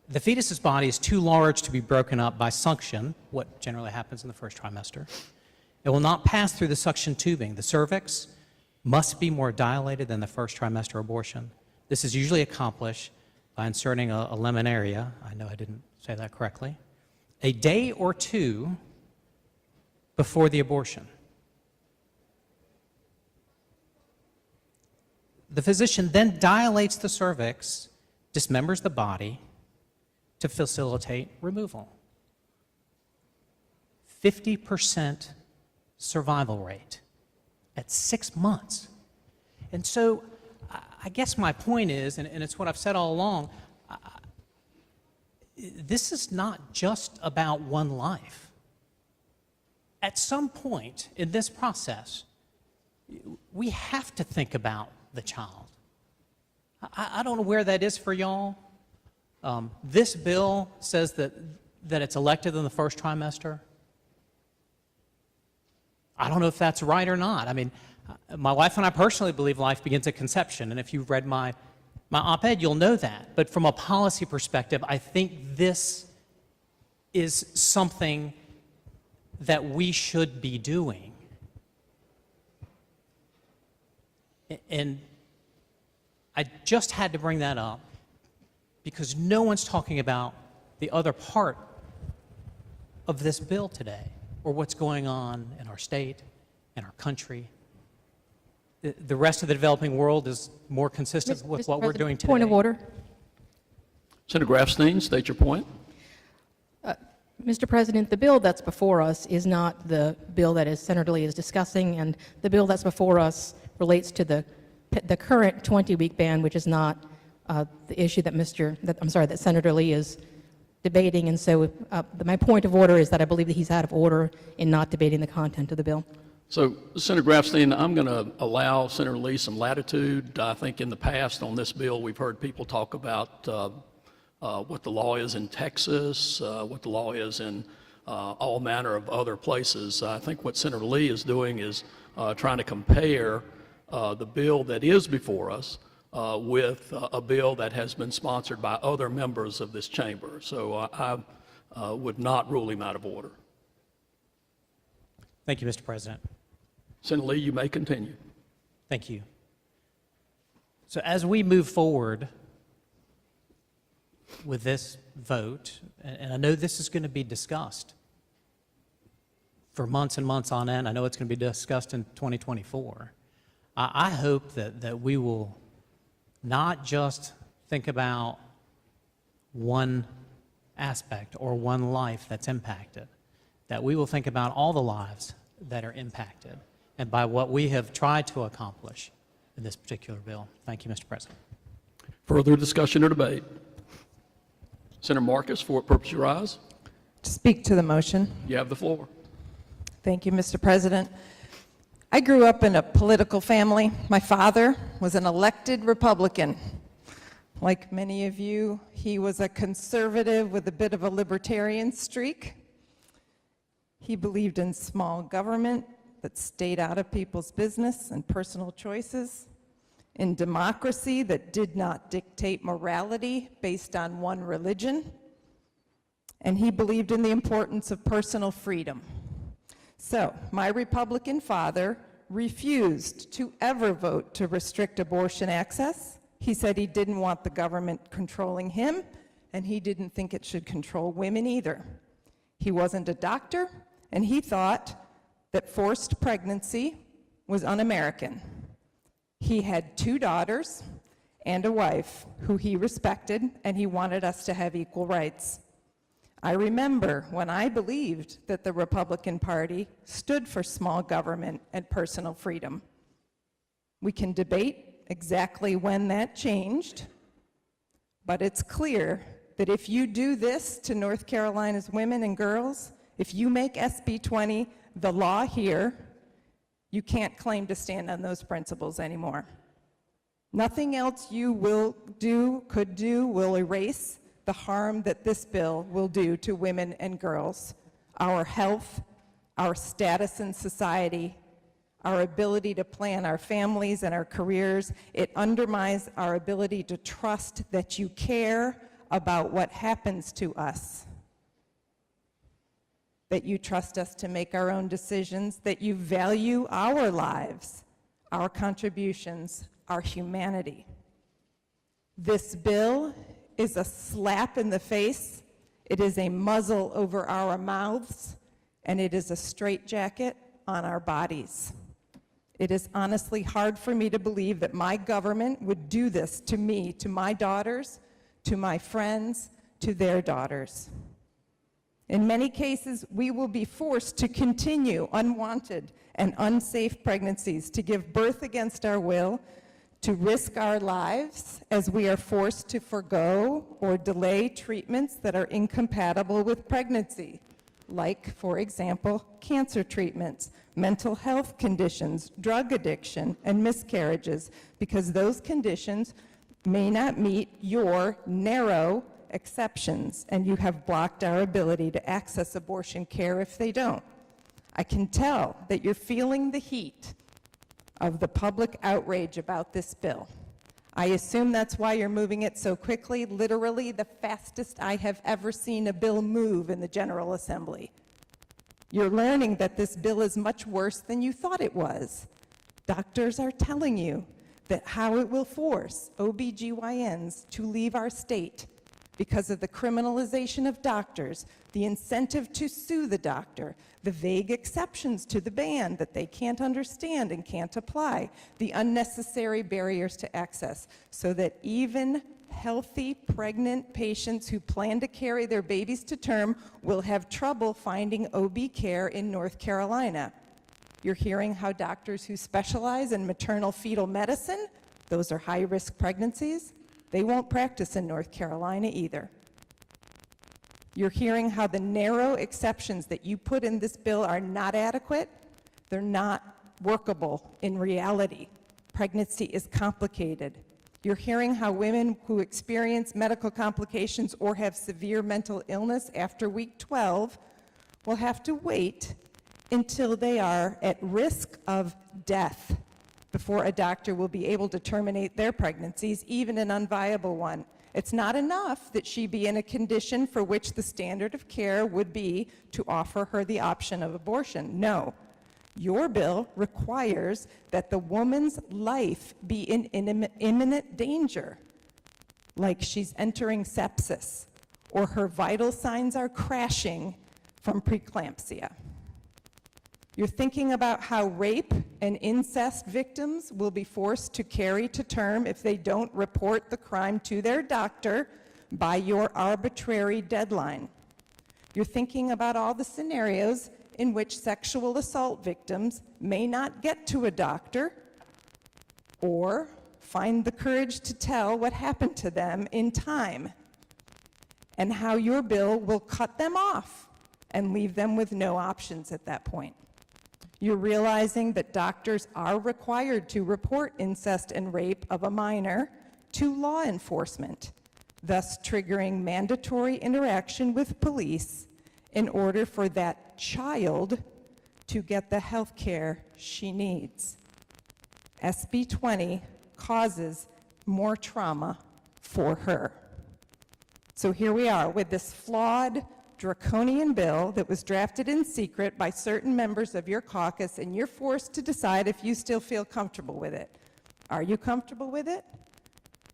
the fetus's body is too large to be broken up by suction, what generally happens in the first trimester. It will not pass through the suction tubing. The cervix must be more dilated than the first trimester abortion. This is usually accomplished by inserting a laminaria, I know I didn't say that correctly, a day or two before the abortion. The physician then dilates the cervix, dismembers the body to facilitate removal. 50% survival rate at 6 months. And so I guess my point is, and it's what I've said all along, this is not just about one life. At some point in this process, we have to think about the child. I don't know where that is for y'all. This bill says that it's elective in the first trimester. I don't know if that's right or not. I mean, my wife and I personally believe life begins at conception, and if you've read my op-ed, you'll know that. But from a policy perspective, I think this is something that we should be doing. And I just had to bring that up because no one's talking about the other part of this bill today, or what's going on in our state, in our country. The rest of the developing world is more consistent with what we're doing today. Point of order. Senator Grafstein, state your point. Mr. President, the bill that's before us is not the bill that Senator Lee is discussing, and the bill that's before us relates to the current 20-week ban, which is not the issue that Senator Lee is debating, and so my point of order is that I believe that he's out of order in not debating the content of the bill. So, Senator Grafstein, I'm going to allow Senator Lee some latitude. I think in the past on this bill, we've heard people talk about what the law is in Texas, what the law is in all manner of other places. I think what Senator Lee is doing is trying to compare the bill that is before us with a bill that has been sponsored by other members of this chamber. So I would not rule him out of order. Thank you, Mr. President. Senator Lee, you may continue. Thank you. So as we move forward with this vote, and I know this is going to be discussed for months and months on end. I know it's going to be discussed in 2024. I hope that we will not just think about one aspect or one life that's impacted, that we will think about all the lives that are impacted and by what we have tried to accomplish in this particular bill. Thank you, Mr. President. Further discussion or debate? Senator Marcus, for what purpose you rise? To speak to the motion. You have the floor. Thank you, Mr. President. I grew up in a political family. My father was an elected Republican. Like many of you, he was a conservative with a bit of a libertarian streak. He believed in small government that stayed out of people's business and personal choices, in democracy that did not dictate morality based on one religion, and he believed in the importance of personal freedom. So, my Republican father refused to ever vote to restrict abortion access. He said he didn't want the government controlling him, and he didn't think it should control women either. He wasn't a doctor, and he thought that forced pregnancy was un-American. He had 2 daughters and a wife who he respected, and he wanted us to have equal rights. I remember when I believed that the Republican Party stood for small government and personal freedom. We can debate exactly when that changed, but it's clear that if you do this to North Carolina's women and girls, if you make SB 20 the law here, you can't claim to stand on those principles anymore. Nothing else you will do, could do, will erase the harm that this bill will do to women and girls, our health, our status in society, our ability to plan our families and our careers. It undermines our ability to trust that you care about what happens to us, that you trust us to make our own decisions, that you value our lives, our contributions, our humanity. This bill is a slap in the face, it is a muzzle over our mouths, and it is a straitjacket on our bodies. It is honestly hard for me to believe that my government would do this to me, to my daughters, to my friends, to their daughters. In many cases, we will be forced to continue unwanted and unsafe pregnancies, to give birth against our will, to risk our lives as we are forced to forego or delay treatments that are incompatible with pregnancy, like, for example, cancer treatments, mental health conditions, drug addiction, and miscarriages, because those conditions may not meet your narrow exceptions, and you have blocked our ability to access abortion care if they don't. I can tell that you're feeling the heat of the public outrage about this bill. I assume that's why you're moving it so quickly, literally the fastest I have ever seen a bill move in the General Assembly. You're learning that this bill is much worse than you thought it was. Doctors are telling you that how it will force OBGYNs to leave our state because of the criminalization of doctors, the incentive to sue the doctor, the vague exceptions to the ban that they can't understand and can't apply, the unnecessary barriers to access, so that even healthy pregnant patients who plan to carry their babies to term will have trouble finding OB care in North Carolina. You're hearing how doctors who specialize in maternal fetal medicine, those are high-risk pregnancies, they won't practice in North Carolina either. You're hearing how the narrow exceptions that you put in this bill are not adequate. They're not workable in reality. Pregnancy is complicated. You're hearing how women who experience medical complications or have severe mental illness after week 12 will have to wait until they are at risk of death before a doctor will be able to terminate their pregnancies, even an unviable one. It's not enough that she be in a condition for which the standard of care would be to offer her the option of abortion. No. Your bill requires that the woman's life be in imminent danger, like she's entering sepsis, or her vital signs are crashing from preeclampsia. You're thinking about how rape and incest victims will be forced to carry to term if they don't report the crime to their doctor by your arbitrary deadline. You're thinking about all the scenarios in which sexual assault victims may not get to a doctor or find the courage to tell what happened to them in time, and how your bill will cut them off and leave them with no options at that point. You're realizing that doctors are required to report incest and rape of a minor to law enforcement, thus triggering mandatory interaction with police in order for that child to get the health care she needs. SB 20 causes more trauma for her. So here we are with this flawed, draconian bill that was drafted in secret by certain members of your caucus, and you're forced to decide if you still feel comfortable with it. Are you comfortable with it?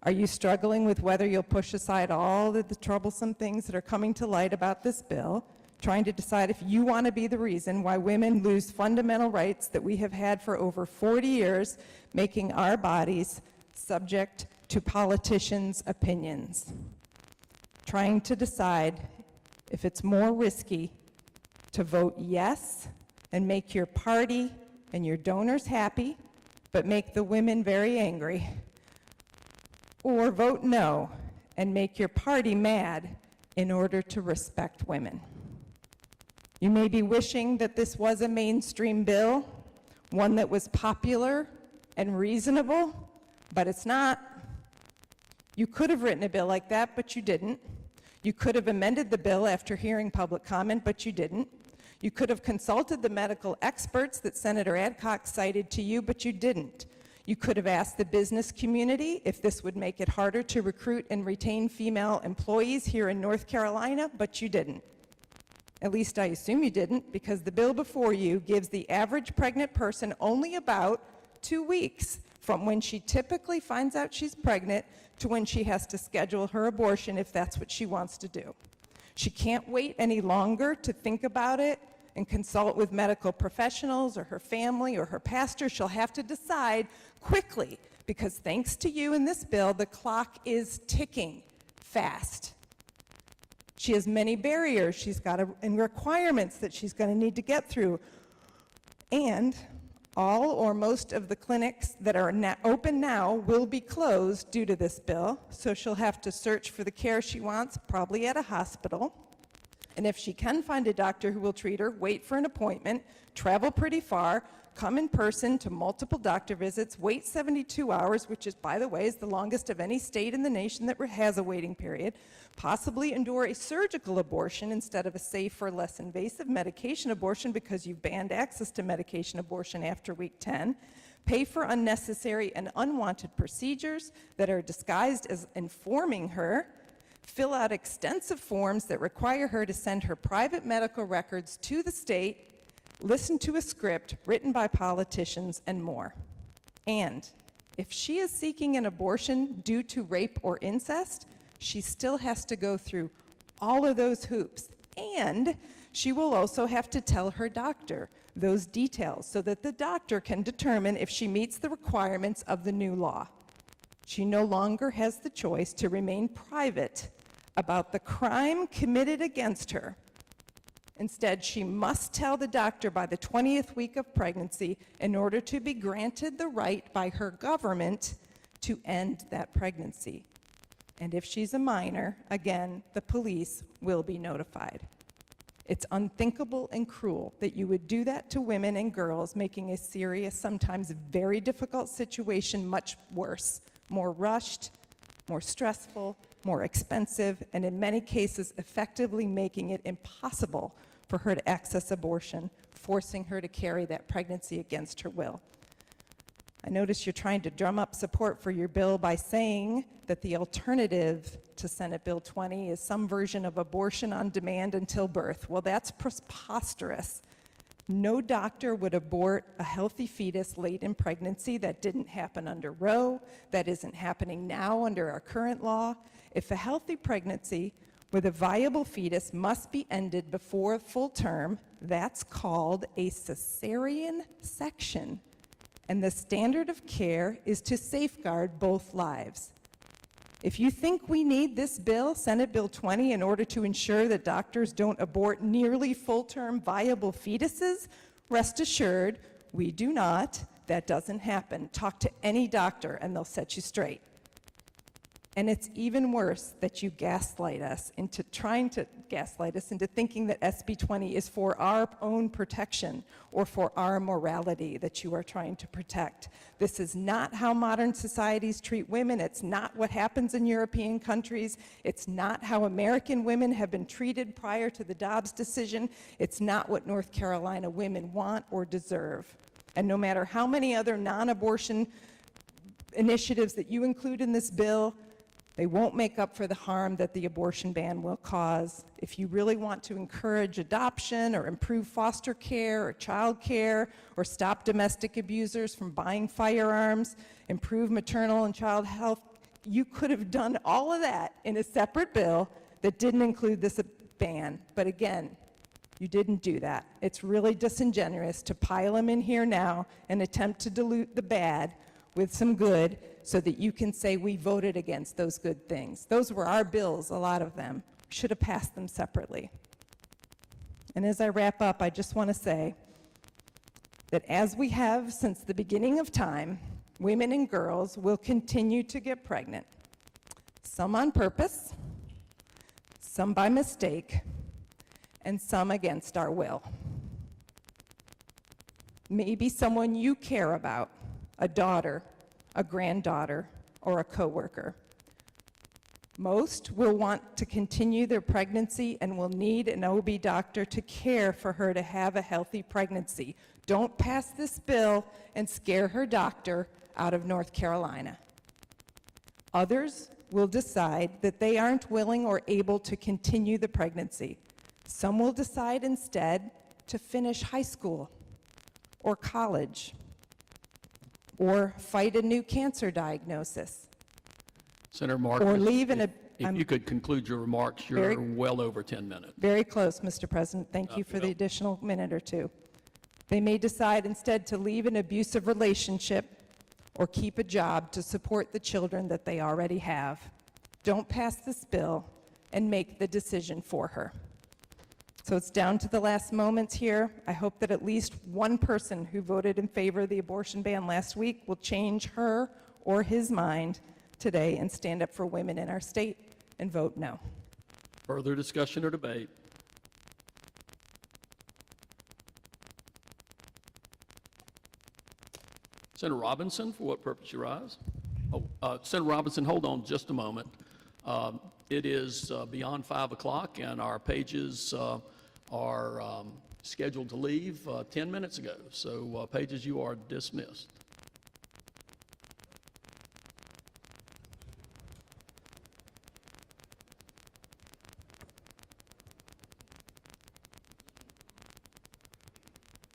Are you struggling with whether you'll push aside all of the troublesome things that are coming to light about this bill, trying to decide if you want to be the reason why women lose fundamental rights that we have had for over 40 years, making our bodies subject to politicians' opinions? Trying to decide if it's more risky to vote yes and make your party and your donors happy, but make the women very angry, or vote no and make your party mad in order to respect women. You may be wishing that this was a mainstream bill, one that was popular and reasonable, but it's not. You could have written a bill like that, but you didn't. You could have amended the bill after hearing public comment, but you didn't. You could have consulted the medical experts that Senator Adcock cited to you, but you didn't. You could have asked the business community if this would make it harder to recruit and retain female employees here in North Carolina, but you didn't. At least I assume you didn't, because the bill before you gives the average pregnant person only about 2 weeks from when she typically finds out she's pregnant to when she has to schedule her abortion if that's what she wants to do. She can't wait any longer to think about it and consult with medical professionals or her family or her pastor. She'll have to decide quickly, because thanks to you in this bill, the clock is ticking fast. She has many barriers she's got and requirements that she's going to need to get through. And all or most of the clinics that are open now will be closed due to this bill, so she'll have to search for the care she wants, probably at a hospital. And if she can find a doctor who will treat her, wait for an appointment, travel pretty far, come in person to multiple doctor visits, wait 72 hours, which is, by the way, is the longest of any state in the nation that has a waiting period, possibly endure a surgical abortion instead of a safer, less invasive medication abortion because you've banned access to medication abortion after week 10, pay for unnecessary and unwanted procedures that are disguised as informing her, fill out extensive forms that require her to send her private medical records to the state, listen to a script written by politicians, and more. And if she is seeking an abortion due to rape or incest, she still has to go through all of those hoops. And she will also have to tell her doctor those details so that the doctor can determine if she meets the requirements of the new law. She no longer has the choice to remain private about the crime committed against her. Instead, she must tell the doctor by the 20th week of pregnancy in order to be granted the right by her government to end that pregnancy. And if she's a minor, again, the police will be notified. It's unthinkable and cruel that you would do that to women and girls, making a serious, sometimes very difficult situation much worse, more rushed, more stressful, more expensive, and in many cases, effectively making it impossible for her to access abortion, forcing her to carry that pregnancy against her will. I notice you're trying to drum up support for your bill by saying that the alternative to Senate Bill 20 is some version of abortion on demand until birth. Well, that's preposterous. No doctor would abort a healthy fetus late in pregnancy. That didn't happen under Roe. That isn't happening now under our current law. If a healthy pregnancy with a viable fetus must be ended before full term, that's called a cesarean section. And the standard of care is to safeguard both lives. If you think we need this bill, Senate Bill 20, in order to ensure that doctors don't abort nearly full-term viable fetuses, rest assured, we do not. That doesn't happen. Talk to any doctor and they'll set you straight. And it's even worse that you gaslight us into thinking that SB 20 is for our own protection or for our morality that you are trying to protect. This is not how modern societies treat women. It's not what happens in European countries. It's not how American women have been treated prior to the Dobbs decision. It's not what North Carolina women want or deserve. And no matter how many other non-abortion initiatives that you include in this bill, they won't make up for the harm that the abortion ban will cause. If you really want to encourage adoption or improve foster care or child care or stop domestic abusers from buying firearms, improve maternal and child health, you could have done all of that in a separate bill that didn't include this ban. But again, you didn't do that. It's really disingenuous to pile them in here now and attempt to dilute the bad with some good so that you can say we voted against those good things. Those were our bills, a lot of them. Should have passed them separately. And as I wrap up, I just want to say that as we have since the beginning of time, women and girls will continue to get pregnant. Some on purpose, some by mistake, and some against our will. Maybe someone you care about, a daughter, a granddaughter, or a coworker. Most will want to continue their pregnancy and will need an OB doctor to care for her to have a healthy pregnancy. Don't pass this bill and scare her doctor out of North Carolina. Others will decide that they aren't willing or able to continue the pregnancy. Some will decide instead to finish high school or college or fight a new cancer diagnosis. Senator Martin, Or leave in a... if you could conclude your remarks, you're well over 10 minutes. Very close, Mr. President. Thank you for the additional minute or two. They may decide instead to leave an abusive relationship or keep a job to support the children that they already have. Don't pass this bill and make the decision for her. So it's down to the last moments here. I hope that at least one person who voted in favor of the abortion ban last week will change her or his mind today and stand up for women in our state and vote no. Further discussion or debate? Senator Robinson, for what purpose you rise? Senator Robinson, hold on just a moment. It is beyond 5 o'clock, and our pages are scheduled to leave 10 minutes ago. So, pages, you are dismissed.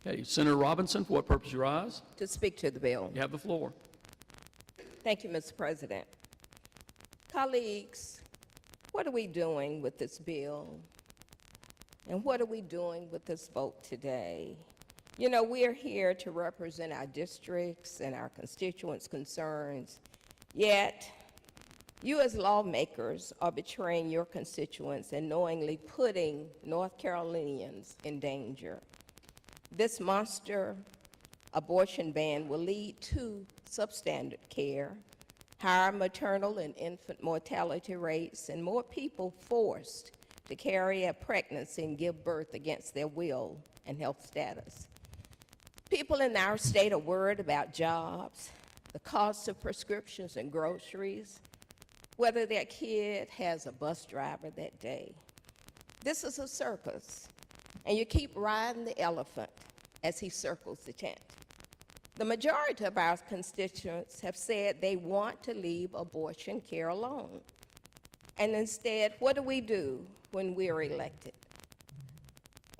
Okay, Senator Robinson, for what purpose you rise? To speak to the bill. You have the floor. Thank you, Mr. President. Colleagues, what are we doing with this bill? And what are we doing with this vote today? You know, we're here to represent our districts and our constituents' concerns, yet you as lawmakers are betraying your constituents and knowingly putting North Carolinians in danger. This monster abortion ban will lead to substandard care, higher maternal and infant mortality rates, and more people forced to carry a pregnancy and give birth against their will and health status. People in our state are worried about jobs, the cost of prescriptions and groceries, whether their kid has a bus driver that day. This is a circus, and you keep riding the elephant as he circles the tent. The majority of our constituents have said they want to leave abortion care alone. And instead, what do when we're elected?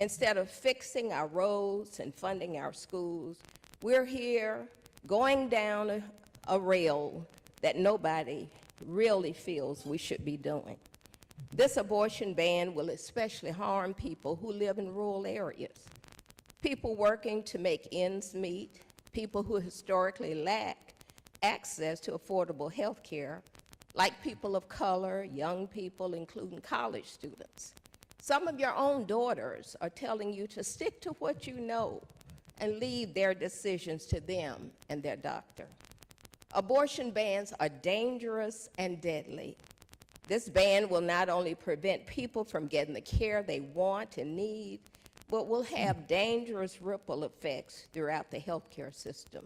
Instead of fixing our roads and funding our schools, we're here going down a rail that nobody really feels we should be doing. This abortion ban will especially harm people who live in rural areas, people working to make ends meet, people who historically lack access to affordable health care, like people of color, young people, including college students. Some of your own daughters are telling you to stick to what you know and leave their decisions to them and their doctor. Abortion bans are dangerous and deadly. This ban will not only prevent people from getting the care they want and need, but will have dangerous ripple effects throughout the healthcare system.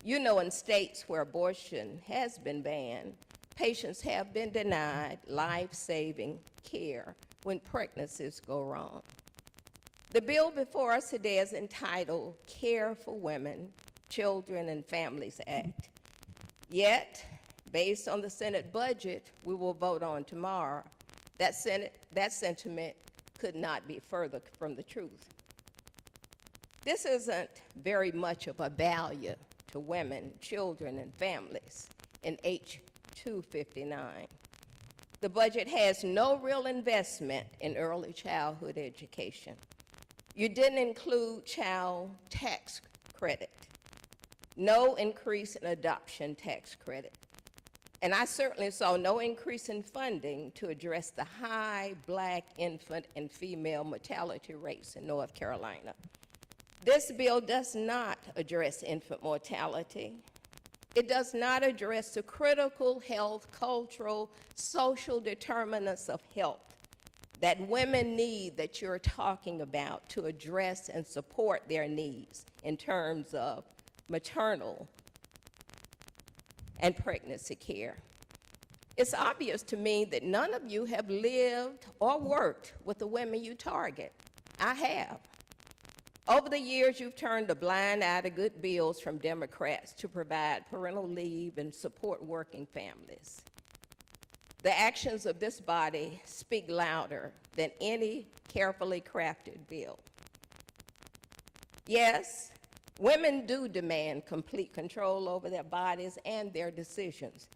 You know, in states where abortion has been banned, patients have been denied life-saving care when pregnancies go wrong. The bill before us today is entitled Care for Women, Children, and Families Act. Yet, based on the Senate budget we will vote on tomorrow, that sentiment could not be further from the truth. This isn't very much of a value to women, children, and families in H.2 59. The budget has no real investment in early childhood education. You didn't include child tax credit, no increase in adoption tax credit. And I certainly saw no increase in funding to address the high Black infant and female mortality rates in North Carolina. This bill does not address infant mortality. It does not address the critical health, cultural, social determinants of health that women need that you're talking about to address and support their needs in terms of maternal and pregnancy care. It's obvious to me that none of you have lived or worked with the women you target. I have. Over the years, you've turned a blind eye to good bills from Democrats to provide parental leave and support working families. The actions of this body speak louder than any carefully crafted bill. Yes, women do demand complete control over their bodies and their decisions.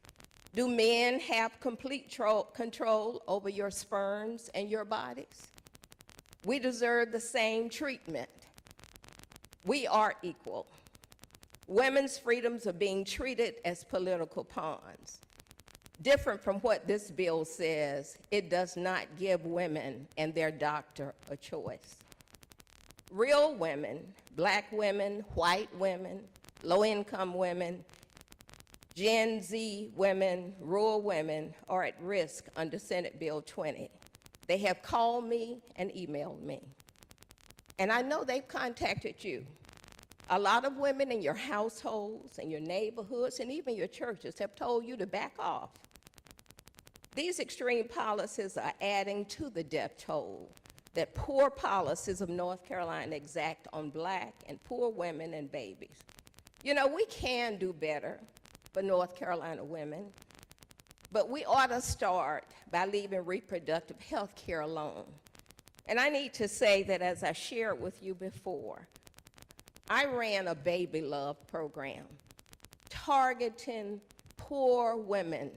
Do men have complete control over your sperms and your bodies? We deserve the same treatment. We are equal. Women's freedoms are being treated as political pawns. Different from what this bill says, it does not give women and their doctor a choice. Real women, Black women, white women, low-income women, Gen Z women, rural women are at risk under Senate Bill 20. They have called me and emailed me. And I know they've contacted you. A lot of women in your households and your neighborhoods and even your churches have told you to back off. These extreme policies are adding to the death toll that poor policies of North Carolina exact on Black and poor women and babies. You know, we can do better for North Carolina women, but we ought to start by leaving reproductive health care alone. And I need to say that, as I shared with you before, I ran a baby love program targeting poor women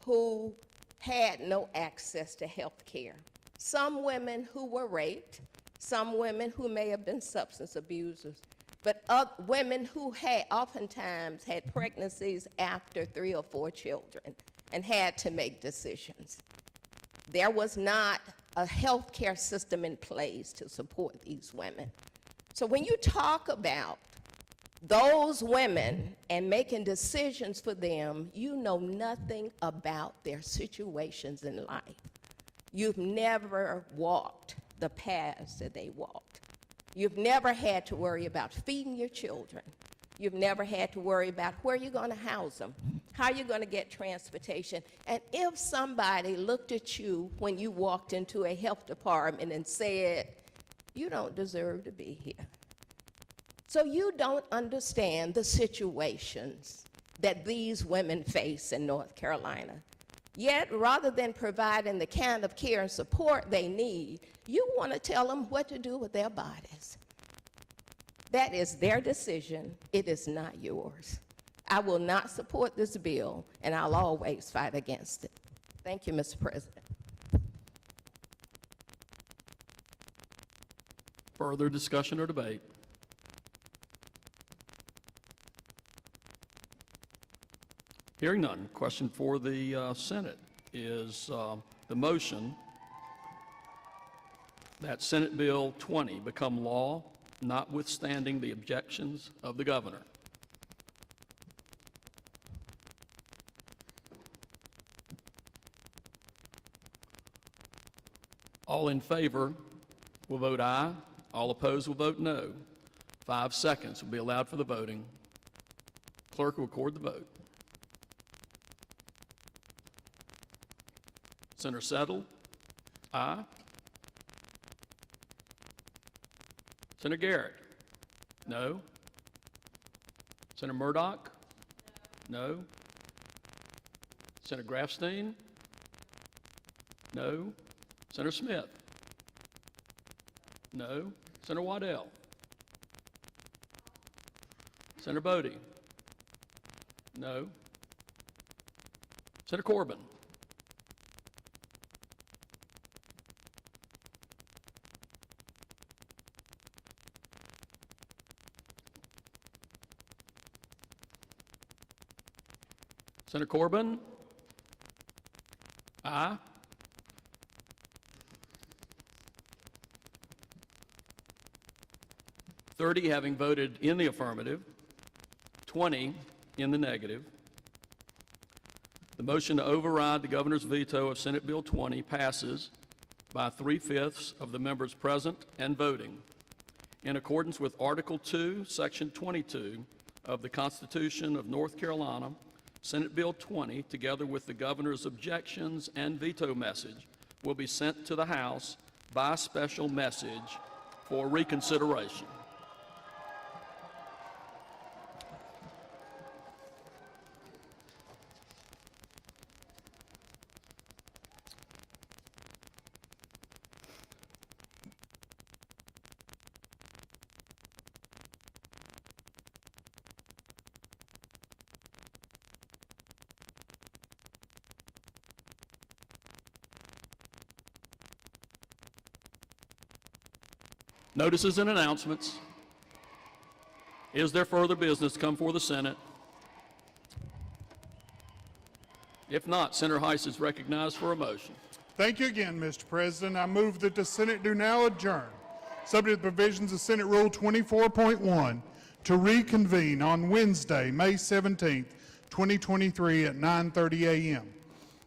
who had no access to health care. Some women who were raped, some women who may have been substance abusers, but women who oftentimes had pregnancies after 3 or 4 children and had to make decisions. There was not a health care system in place to support these women. So when you talk about those women and making decisions for them, you know nothing about their situations in life. You've never walked the paths that they walked. You've never had to worry about feeding your children. You've never had to worry about where you're going to house them, how you're going to get transportation. And if somebody looked at you when you walked into a health department and said, you don't deserve to be here. So you don't understand the situations that these women face in North Carolina. Yet, rather than providing the kind of care and support they need, you want to tell them what to do with their bodies. That is their decision. It is not yours. I will not support this bill, and I'll always fight against it. Thank you, Mr. President. Further discussion or debate? Hearing none, question for the Senate is the motion that Senate Bill 20 become law, notwithstanding the objections of the governor. All in favor will vote aye. All opposed will vote no. 5 seconds will be allowed for the voting. Clerk will record the vote. Senator Settle? Aye. Senator Garrett? No. Senator Murdoch? No. Senator Grafstein? No. Senator Smith? No. Senator Waddell? Senator Bodie? No. Senator Corbin? Senator Corbin? Aye. "30 having voted in the affirmative, 20 in the negative. The motion to override the governor's veto of Senate Bill 20 passes by 3/5 of the members present and voting. In accordance with Article 2, Section 22 of the Constitution of North Carolina, Senate Bill 20, together with the governor's objections and veto message, will be sent to the House by special message for reconsideration." Notices and announcements. Is there further business to come before the Senate? If not, Senator Heiss is recognized for a motion. Thank you again, Mr. President. I move that the Senate do now adjourn, subject to the provisions of Senate Rule 24.1, to reconvene on Wednesday, May 17th, 2023 at 9:30 a.m.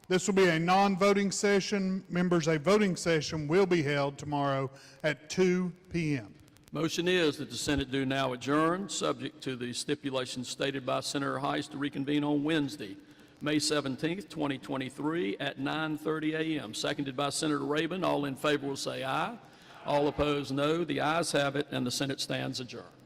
This will be a non-voting session. Members, a voting session will be held tomorrow at 2 p.m. Motion is that the Senate do now adjourn, subject to the stipulations stated by Senator Heiss, to reconvene on Wednesday, May 17th, 2023 at 9:30 a.m. Seconded by Senator Rabin. All in favor will say aye. All opposed, no. The ayes have it, and the Senate stands adjourned.